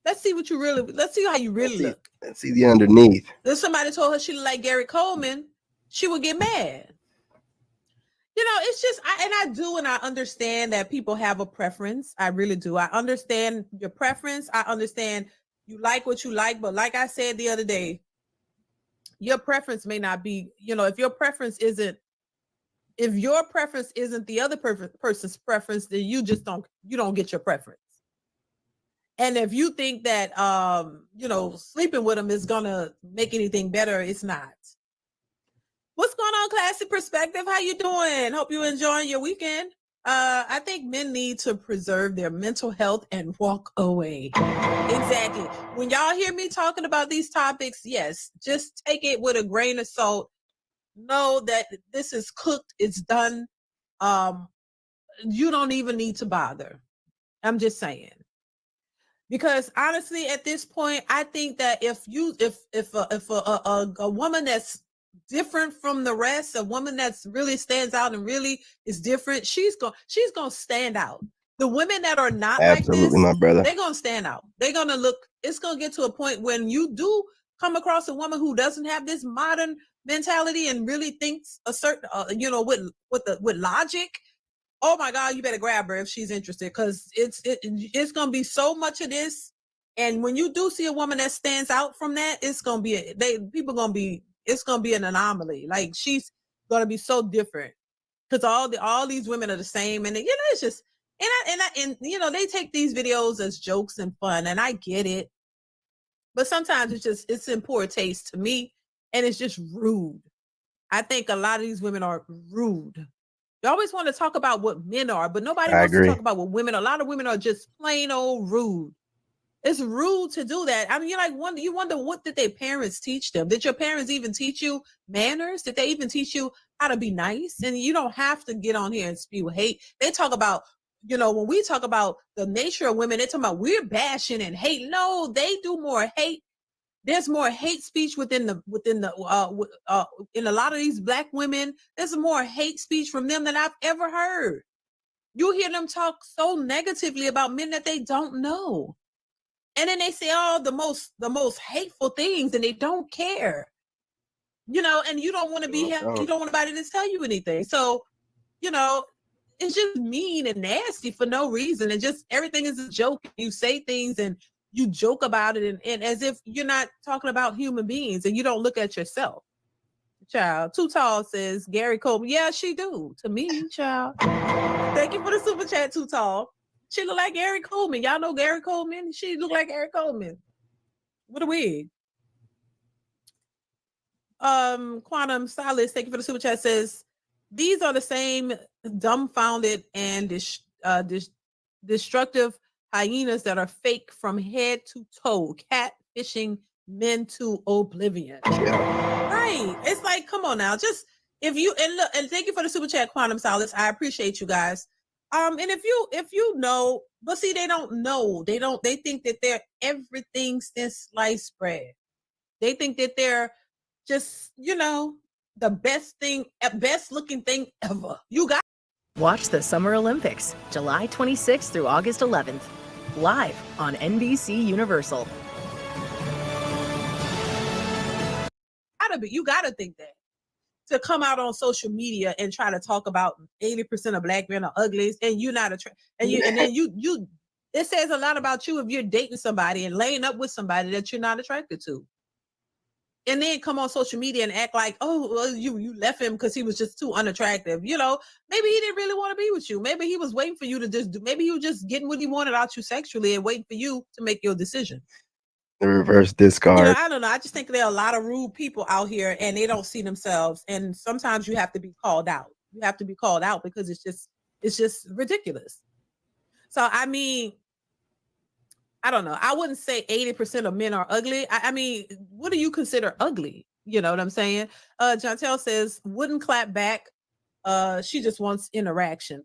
[SPEAKER 27] let's see let's see how you really look.
[SPEAKER 1] Let's see the underneath.
[SPEAKER 27] If somebody told her she looked like Gary Coleman, she would get mad. It's just, I understand that people have a preference. I really do. I understand your preference. I understand you like what you like, but like I said the other day, your preference may not be, if your preference isn't the other person's preference, then you don't get your preference. And if you think that, sleeping with them is going to make anything better, it's not. What's going on, Classic Perspective? How you doing? Hope you're enjoying your weekend. I think men need to preserve their mental health and walk away. Exactly. When y'all hear me talking about these topics, yes, just take it with a grain of salt. Know that this is cooked. It's done. You don't even need to bother. I'm just saying. Because honestly, at this point, I think that if a woman that's different from the rest, a woman that's really stands out and really is different, she's gonna stand out. The women that are not
[SPEAKER 1] absolutely
[SPEAKER 27] like this,
[SPEAKER 1] my brother,
[SPEAKER 27] they're gonna stand out. They're gonna look. It's gonna get to a point when you do come across a woman who doesn't have this modern mentality and really thinks a certain, with logic. Oh my God, you better grab her if she's interested, because it's gonna be so much of this, And when you do see a woman that stands out from that, it's gonna be it's gonna be an anomaly. Like she's gonna be so different because all these women are the same, and it's just and they take these videos as jokes and fun, and I get it, but sometimes it's in poor taste to me, and it's just rude. I think a lot of these women are rude. They always want to talk about what men are, but nobody wants to talk about what women are. A lot of women are just plain old rude. It's rude to do that. I mean, you wonder what did their parents teach them? Did your parents even teach you manners? Did they even teach you how to be nice? And you don't have to get on here and spew hate. They talk about, when we talk about the nature of women, they talk about we're bashing and hate. No, they do more hate. There's more hate speech in a lot of these Black women. There's more hate speech from them than I've ever heard. You hear them talk so negatively about men that they don't know. And then they say all the most hateful things, and they don't care, and you don't want to be here. You don't want anybody to tell you anything. So, it's just mean and nasty for no reason. And just everything is a joke. You say things and you joke about it and as if you're not talking about human beings, and you don't look at yourself. Child, Too Tall says Gary Coleman. Yeah, she do. To me, child. Thank you for the super chat, Too Tall. She look like Gary Coleman. Y'all know Gary Coleman? She look like Gary Coleman. What a wig. Quantum Stylist, thank you for the super chat, says, these are the same dumbfounded and destructive hyenas that are fake from head to toe, catfishing men to oblivion. Right. It's like, come on now. Just and thank you for the super chat, Quantum Stylist. I appreciate you guys. And if you know, but see, they don't know. They think that they're everything since sliced bread. They think that they're just, the best looking thing ever. You got.
[SPEAKER 4] Watch the Summer Olympics, July 26th through August 11th, live on NBC Universal.
[SPEAKER 27] You gotta think that. To come out on social media and try to talk about 80% of Black men are ugly, and you're not it says a lot about you if you're dating somebody and laying up with somebody that you're not attracted to. And then come on social media and act like, oh, well, you left him because he was just too unattractive. Maybe he didn't really want to be with you. maybe he was waiting for you to maybe he was just getting what he wanted out you sexually and waiting for you to make your decision.
[SPEAKER 1] The reverse discard.
[SPEAKER 27] I don't know. I just think there are a lot of rude people out here, and they don't see themselves. And sometimes you have to be called out. You have to be called out because it's just ridiculous. So I mean, I don't know. I wouldn't say 80% of men are ugly. I mean, what do you consider ugly? You know what I'm saying? Chantel says, wouldn't clap back. She just wants interaction.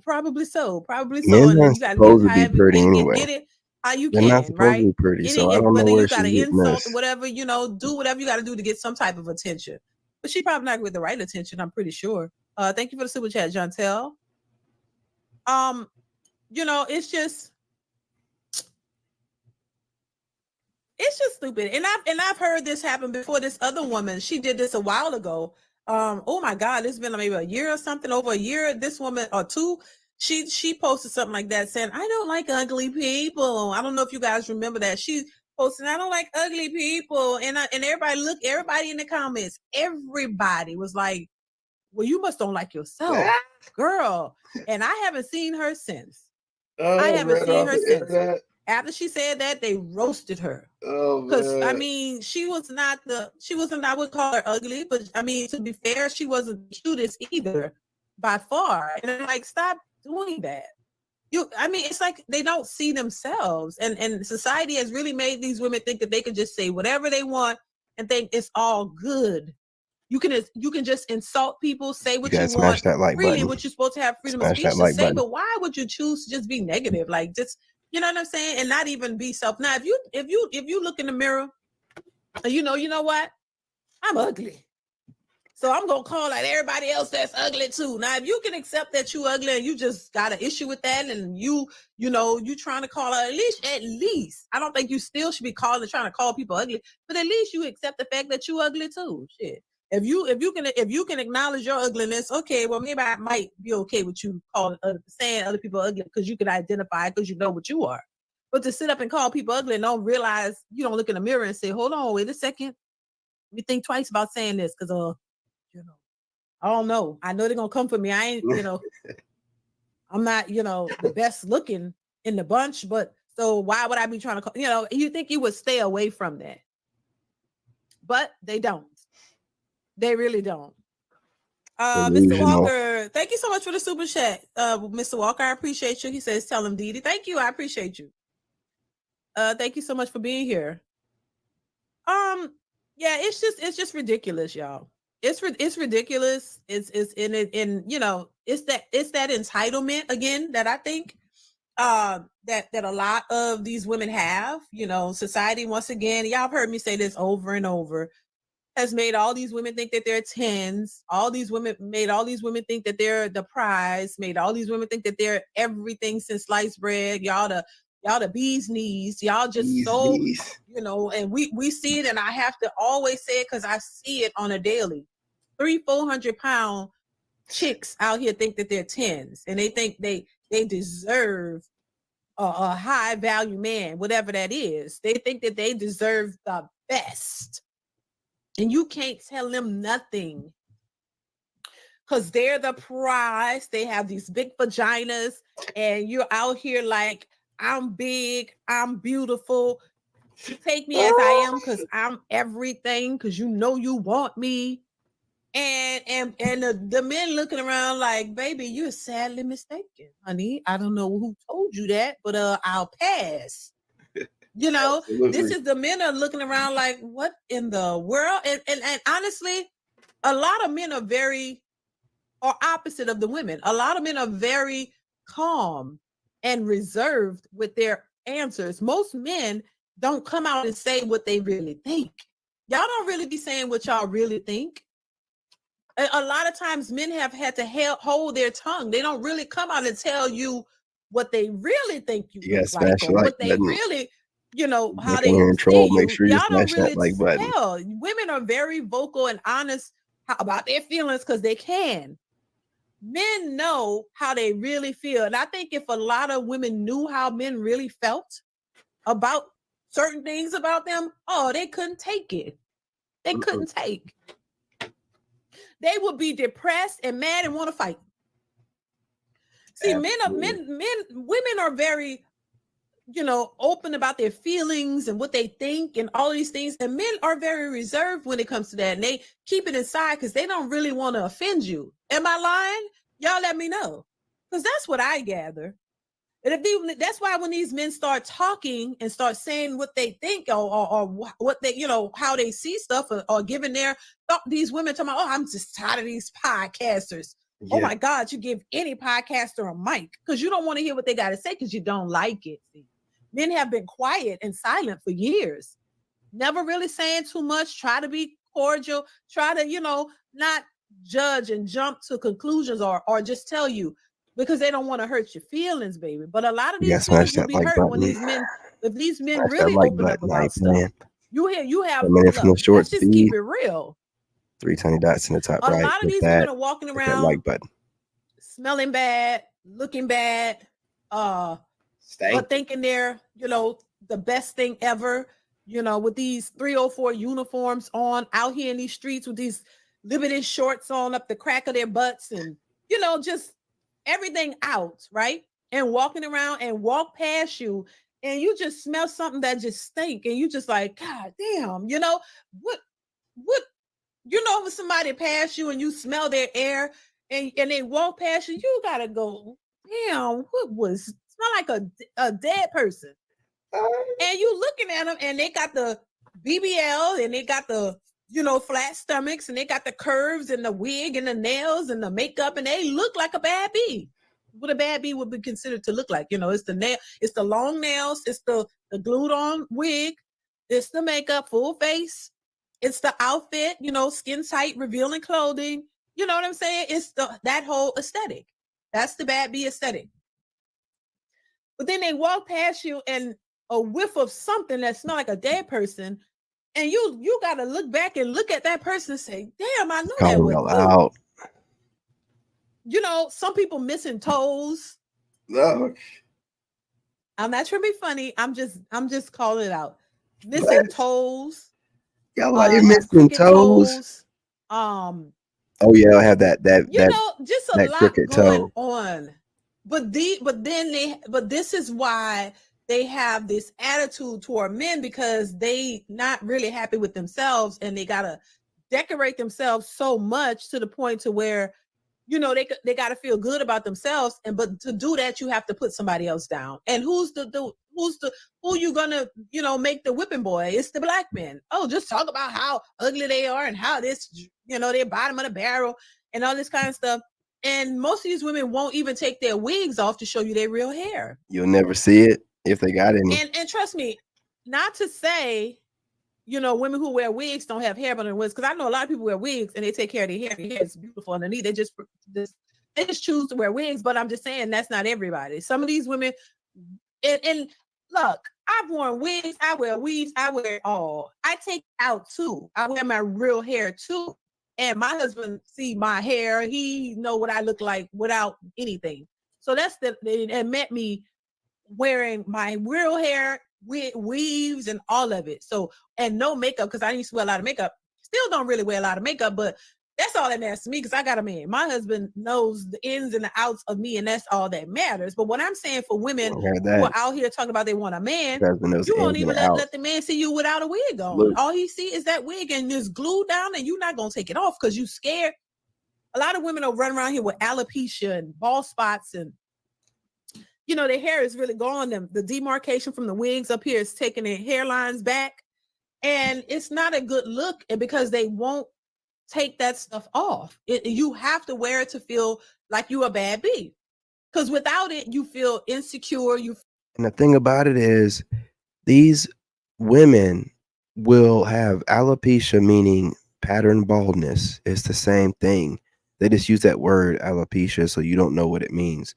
[SPEAKER 27] Probably so. Probably so.
[SPEAKER 1] Men
[SPEAKER 27] And
[SPEAKER 1] are
[SPEAKER 27] then you got
[SPEAKER 1] supposed to be pretty anyway.
[SPEAKER 27] Get it how you
[SPEAKER 1] They're
[SPEAKER 27] can,
[SPEAKER 1] not supposed
[SPEAKER 27] right?
[SPEAKER 1] to be pretty, so I don't know
[SPEAKER 27] whether
[SPEAKER 1] where
[SPEAKER 27] you got to
[SPEAKER 1] she's getting
[SPEAKER 27] insult
[SPEAKER 1] this.
[SPEAKER 27] or whatever, do whatever you got to do to get some type of attention. But she probably not with the right attention, I'm pretty sure. Thank you for the super chat, Chantel. It's just stupid. And I've heard this happen before. This other woman, she did this a while ago. Oh my God, it's been maybe a year or something, over a year. This woman or two, she posted something like that saying, I don't like ugly people. I don't know if you guys remember that. She posted, I don't like ugly people. And everybody in the comments, everybody was like, well, you must don't like yourself, girl. And I haven't seen her since. I haven't seen her since. After she said that, they roasted her. Because I mean, she wasn't, I would call her ugly, but I mean, to be fair, she wasn't the cutest either by far. And I'm like, stop doing that. It's like they don't see themselves. And society has really made these women think that they can just say whatever they want and think it's all good. You can just insult people, say what you want.
[SPEAKER 1] Smash that like
[SPEAKER 27] freely,
[SPEAKER 1] button.
[SPEAKER 27] what you're supposed to have freedom
[SPEAKER 1] Smash
[SPEAKER 27] of speech
[SPEAKER 1] that
[SPEAKER 27] to
[SPEAKER 1] like
[SPEAKER 27] say,
[SPEAKER 1] button.
[SPEAKER 27] but why would you choose to just be negative? Like, just, you know what I'm saying? And not even be self. Now, if you look in the mirror, and you know what? I'm ugly. So I'm gonna call out everybody else that's ugly too. Now, if you can accept that you ugly and you just got an issue with that, and you trying to call out, at least, I don't think you still should be trying to call people ugly, but at least you accept the fact that you ugly too. Shit. If you can acknowledge your ugliness, okay, well, maybe I might be okay with you saying other people ugly because you can identify, because you know what you are. But to sit up and call people ugly and don't realize, you don't look in the mirror and say, hold on, wait a second. Let me think twice about saying this because, I don't know. I know they're going to come for me. I ain't, I'm not, the best looking in the bunch, but so why would I be trying to, you think you would stay away from that. But they don't. They really don't. Mr. Walker, thank you so much for the super chat. Mr. Walker, I appreciate you. He says, tell him, Dee Dee. Thank you. I appreciate you. Thank you so much for being here. Yeah, it's just ridiculous, y'all. It's ridiculous. It's in it, and it's that entitlement again that I think that a lot of these women have. Society, once again, y'all have heard me say this over and over, has made all these women think that they're 10s. Made all these women think that they're the prize, made all these women think that they're everything since sliced bread. Y'all the bee's knees. Y'all just and we see it, and I have to always say it because I see it on a daily. 300-400 pound chicks out here think that they're 10s, and they think they deserve a high value man, whatever that is. They think that they deserve the best. And you can't tell them nothing because they're the prize. They have these big vaginas, and you're out here like, I'm big, I'm beautiful. You take me as I am because I'm everything, because you want me. And the men looking around like, baby, you're sadly mistaken, honey. I don't know who told you that, but I'll pass. This is the men are looking around like, what in the world? And honestly, a lot of men are opposite of the women. A lot of men are very calm and reserved with their answers. Most men don't come out and say what they really think. Y'all don't really be saying what y'all really think. A lot of times men have had to hold their tongue. They don't really come out and tell you what they really think you look like, or what they really, how they see you.
[SPEAKER 1] Make sure you
[SPEAKER 27] Y'all don't
[SPEAKER 1] smash
[SPEAKER 27] really
[SPEAKER 1] that like button.
[SPEAKER 27] tell. Women are very vocal and honest about their feelings because they can. Men know how they really feel. And I think if a lot of women knew how men really felt about certain things about them, they couldn't take it. They couldn't take. They would be depressed and mad and want to fight. See, women are very, open about their feelings and what they think and all these things. And men are very reserved when it comes to that. And they keep it inside because they don't really want to offend you. Am I lying? Y'all let me know. Because that's what I gather. And that's why when these men start talking and start saying what they think or what they, how they see stuff or giving their thought, these women talking about, I'm just tired of these podcasters. Yeah. Oh my God, you give any podcaster a mic because you don't want to hear what they got to say because you don't like it. See? Men have been quiet and silent for years, never really saying too much, try to be cordial, try to, not judge and jump to conclusions or just tell you, because they don't want to hurt your feelings, baby. But a lot of these feelings will be hurt when these men, if these men really open up about stuff. You have, look, let's just keep it real.
[SPEAKER 1] 3 tiny dots in the top right.
[SPEAKER 27] A lot of these women are walking around
[SPEAKER 1] like button.
[SPEAKER 27] Smelling bad, looking bad, but thinking they're, the best thing ever, with these 304 uniforms on out here in these streets with these limited shorts on up the crack of their butts and, just everything out, right? And walking around and walk past you and you just smell something that just stink and you just like, God damn, what, when somebody pass you and you smell their air and they walk past you, you gotta go, damn, what was, smell like a dead person. And you looking at them and they got the BBL and they got the, flat stomachs and they got the curves and the wig and the nails and the makeup and they look like a bad bee. What a bad bee would be considered to look like. It's the nail, it's the long nails, it's the glued on wig, it's the makeup, full face, it's the outfit, skin tight, revealing clothing. You know what I'm saying? It's that whole aesthetic. That's the bad bee aesthetic. But then they walk past you and a whiff of something that smells like a dead person. And you got to look back and look at that person and say, damn, I know that was
[SPEAKER 1] out.
[SPEAKER 27] Some people missing toes.
[SPEAKER 1] No.
[SPEAKER 27] I'm not trying to be funny. I'm just calling it out. Missing toes.
[SPEAKER 1] Y'all like
[SPEAKER 27] Have
[SPEAKER 1] missing
[SPEAKER 27] crooked
[SPEAKER 1] toes?
[SPEAKER 27] toes.
[SPEAKER 1] Oh yeah, I have that
[SPEAKER 27] Just a
[SPEAKER 1] that
[SPEAKER 27] lot
[SPEAKER 1] crooked
[SPEAKER 27] going
[SPEAKER 1] toe.
[SPEAKER 27] on. But this is why they have this attitude toward men, because they not really happy with themselves, and they gotta decorate themselves so much to the point to where they got to feel good about themselves, but to do that you have to put somebody else down. And who you gonna make the whipping boy? It's the black men. Oh, just talk about how ugly they are and how this they're bottom of the barrel and all this kind of stuff. And most of these women won't even take their wigs off to show you their real hair.
[SPEAKER 1] You'll never see it if they got any.
[SPEAKER 27] And trust me, not to say women who wear wigs don't have hair under wigs, because I know a lot of people wear wigs and they take care of their hair. Their hair is beautiful underneath. They just choose to wear wigs. But I'm just saying that's not everybody. Some of these women, and look, I've worn wigs, I wear weaves, I wear it all. I take out too. I wear my real hair too. And my husband see my hair. He know what I look like without anything. So that's it met me wearing my real hair, weaves and all of it. So, and no makeup, because I used to wear a lot of makeup. Still don't really wear a lot of makeup, but that's all that matters to me, because I got a man. My husband knows the ins and the outs of me, and that's all that matters. But what I'm saying for women who are out here talking about they want a man, you won't even let the man see you without a wig on. Look. All he see is that wig and just glued down, and you're not going to take it off because you scared. A lot of women are running around here with alopecia and bald spots, and their hair is really gone. The demarcation from the wigs up here is taking their hairlines back. And it's not a good look, because they won't take that stuff off. You have to wear it to feel like you're a bad bee. Because without it, you feel insecure.
[SPEAKER 1] And the thing about it is, these women will have alopecia, meaning pattern baldness. It's the same thing. They just use that word alopecia so you don't know what it means.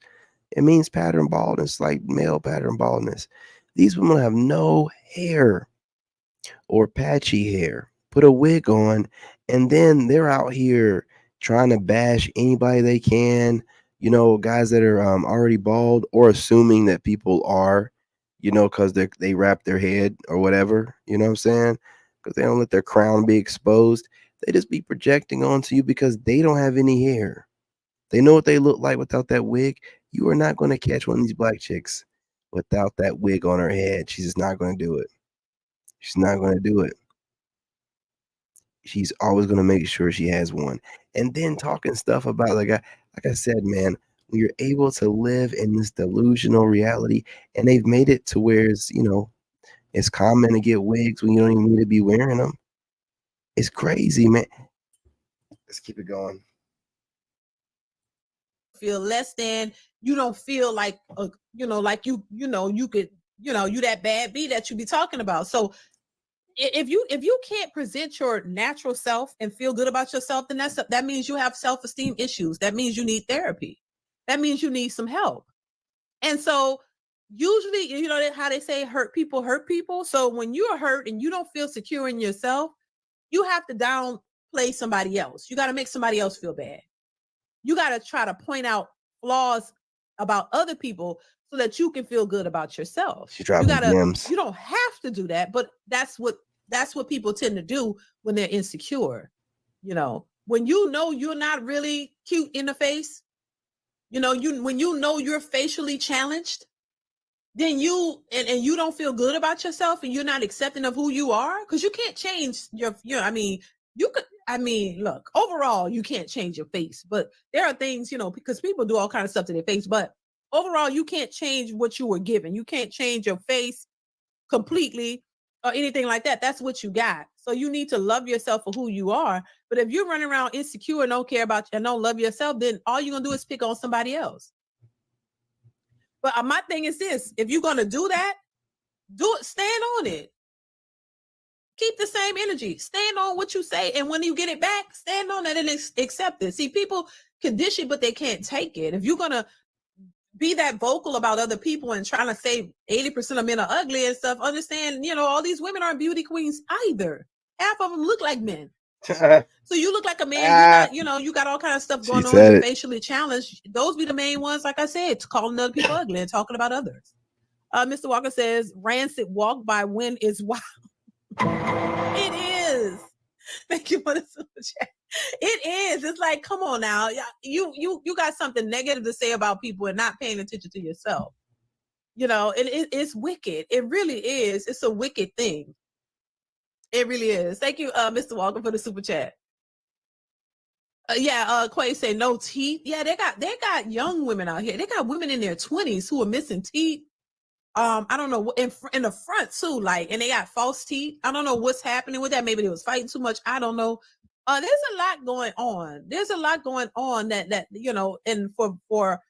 [SPEAKER 1] It means pattern baldness, like male pattern baldness. These women have no hair or patchy hair. Put a wig on, and then they're out here trying to bash anybody they can. Guys that are already bald, or assuming that people are, because they wrap their head or whatever. You know what I'm saying? Because they don't let their crown be exposed. They just be projecting onto you because they don't have any hair. They know what they look like without that wig. You are not going to catch one of these black chicks without that wig on her head. She's just not going to do it. She's not going to do it. She's always going to make sure she has one. And then talking stuff about, like I said, man, when you're able to live in this delusional reality, and they've made it to where it's common to get wigs when you don't even need to be wearing them. It's crazy, man. Let's keep it going.
[SPEAKER 27] Feel less than, you don't feel like like you could you that bad bee that you be talking about. So if you can't present your natural self and feel good about yourself, then that means you have self-esteem issues. That means you need therapy. That means you need some help. And so usually, how they say hurt people. So when you're hurt and you don't feel secure in yourself, you have to downplay somebody else. You got to make somebody else feel bad. You got to try to point out flaws about other people so that you can feel good about yourself. You don't have to do that, but that's what people tend to do when they're insecure. When you're not really cute in the face, when you're facially challenged, then you don't feel good about yourself, and you're not accepting of who you are, because you can't change look, overall, you can't change your face, but there are things, because people do all kinds of stuff to their face, but overall, you can't change what you were given. You can't change your face completely or anything like that. That's what you got. So you need to love yourself for who you are. But if you're running around insecure and don't care about you and don't love yourself, then all you're going to do is pick on somebody else. But my thing is this: if you're going to do that, do it, stand on it. Keep the same energy. Stand on what you say. And when you get it back, stand on it and accept it. See, people can dish it, but they can't take it. If you're going to be that vocal about other people and trying to say 80% of men are ugly and stuff, understand, all these women aren't beauty queens either. Half of them look like men. So you look like a man, you got all kinds of stuff going on. You're facially challenged. Those be the main ones, like I said, calling other people ugly and talking about others. Mr. Walker says, rancid walk by Win is wild. It is. Thank you for the super chat. It is. It's like, come on now. You got something negative to say about people and not paying attention to yourself. You know, it's wicked. It really is. It's a wicked thing. It really is. Thank you, Mr. Walker, for the super chat. Quay say no teeth. Yeah, they got young women out here. They got women in their 20s who are missing teeth. I don't know, in the front too, like, and they got false teeth. I don't know what's happening with that. Maybe they was fighting too much. I don't know. There's a lot going on. There's a lot going on that you know, and for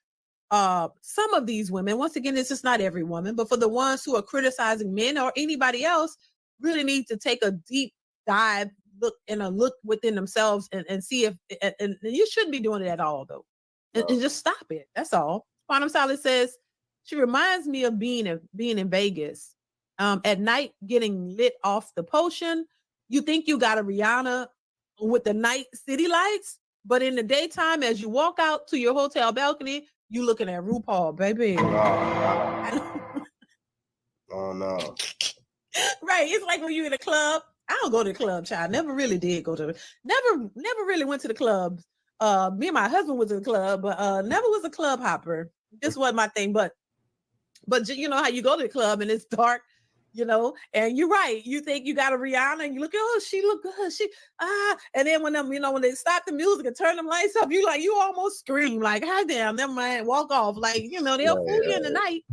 [SPEAKER 27] some of these women, once again, it's just not every woman, but for the ones who are criticizing men or anybody else, really need to take a deep dive, look within themselves and see if, and you shouldn't be doing it at all though. And just stop it. That's all. Quantum Solid says, she reminds me of being in Vegas. At night, getting lit off the potion. You think you got a Rihanna with the night city lights, but in the daytime, as you walk out to your hotel balcony, you looking at RuPaul, baby.
[SPEAKER 1] Oh no.
[SPEAKER 27] Right. It's like when you're in a club. I don't go to the club, child. Never really did go to never really went to the clubs. Me and my husband was in the club, but never was a club hopper. This wasn't my thing, but you know how you go to the club and it's dark, you know, and you're right. You think you got a Rihanna and you look, oh, she look good. And then when them, you know, when they stop the music and turn them lights up, you almost scream like, hi damn, never mind, walk off. Like, you know, they'll fool you in the night.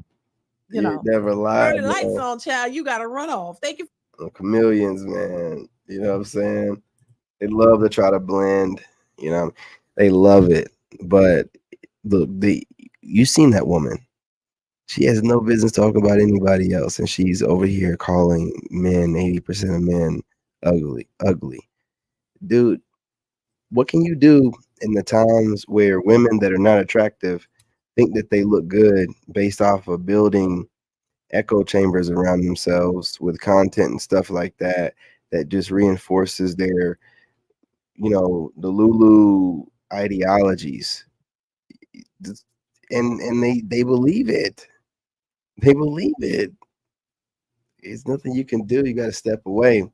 [SPEAKER 27] You know,
[SPEAKER 1] never lie.
[SPEAKER 27] Turn the lights on, child. You got to run off. Thank you.
[SPEAKER 1] Chameleons, man. You know what I'm saying? They love to try to blend. You know, they love it. But you seen that woman? She has no business talking about anybody else, and she's over here calling men, 80% of men, ugly. Dude, what can you do in the times where women that are not attractive think that they look good based off of building echo chambers around themselves with content and stuff like that just reinforces their, you know, the Lulu ideologies, and they believe it. They believe it. It's nothing you can do. You got to step away.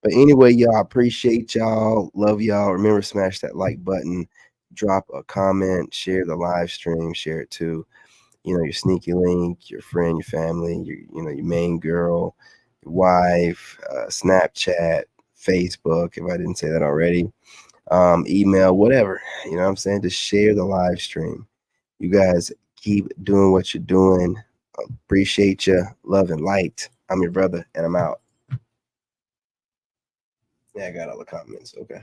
[SPEAKER 1] But anyway, y'all, appreciate y'all. Love y'all. Remember, smash that like button, drop a comment, share the live stream, share it to, you know, your sneaky link, your friend, your family, your main girl, your wife, Snapchat, Facebook, if I didn't say that already, email, whatever. You know what I'm saying? Just share the live stream. You guys keep doing what you're doing. Appreciate you. Love and light. I'm your brother, and I'm out. Yeah, I got all the comments. Okay.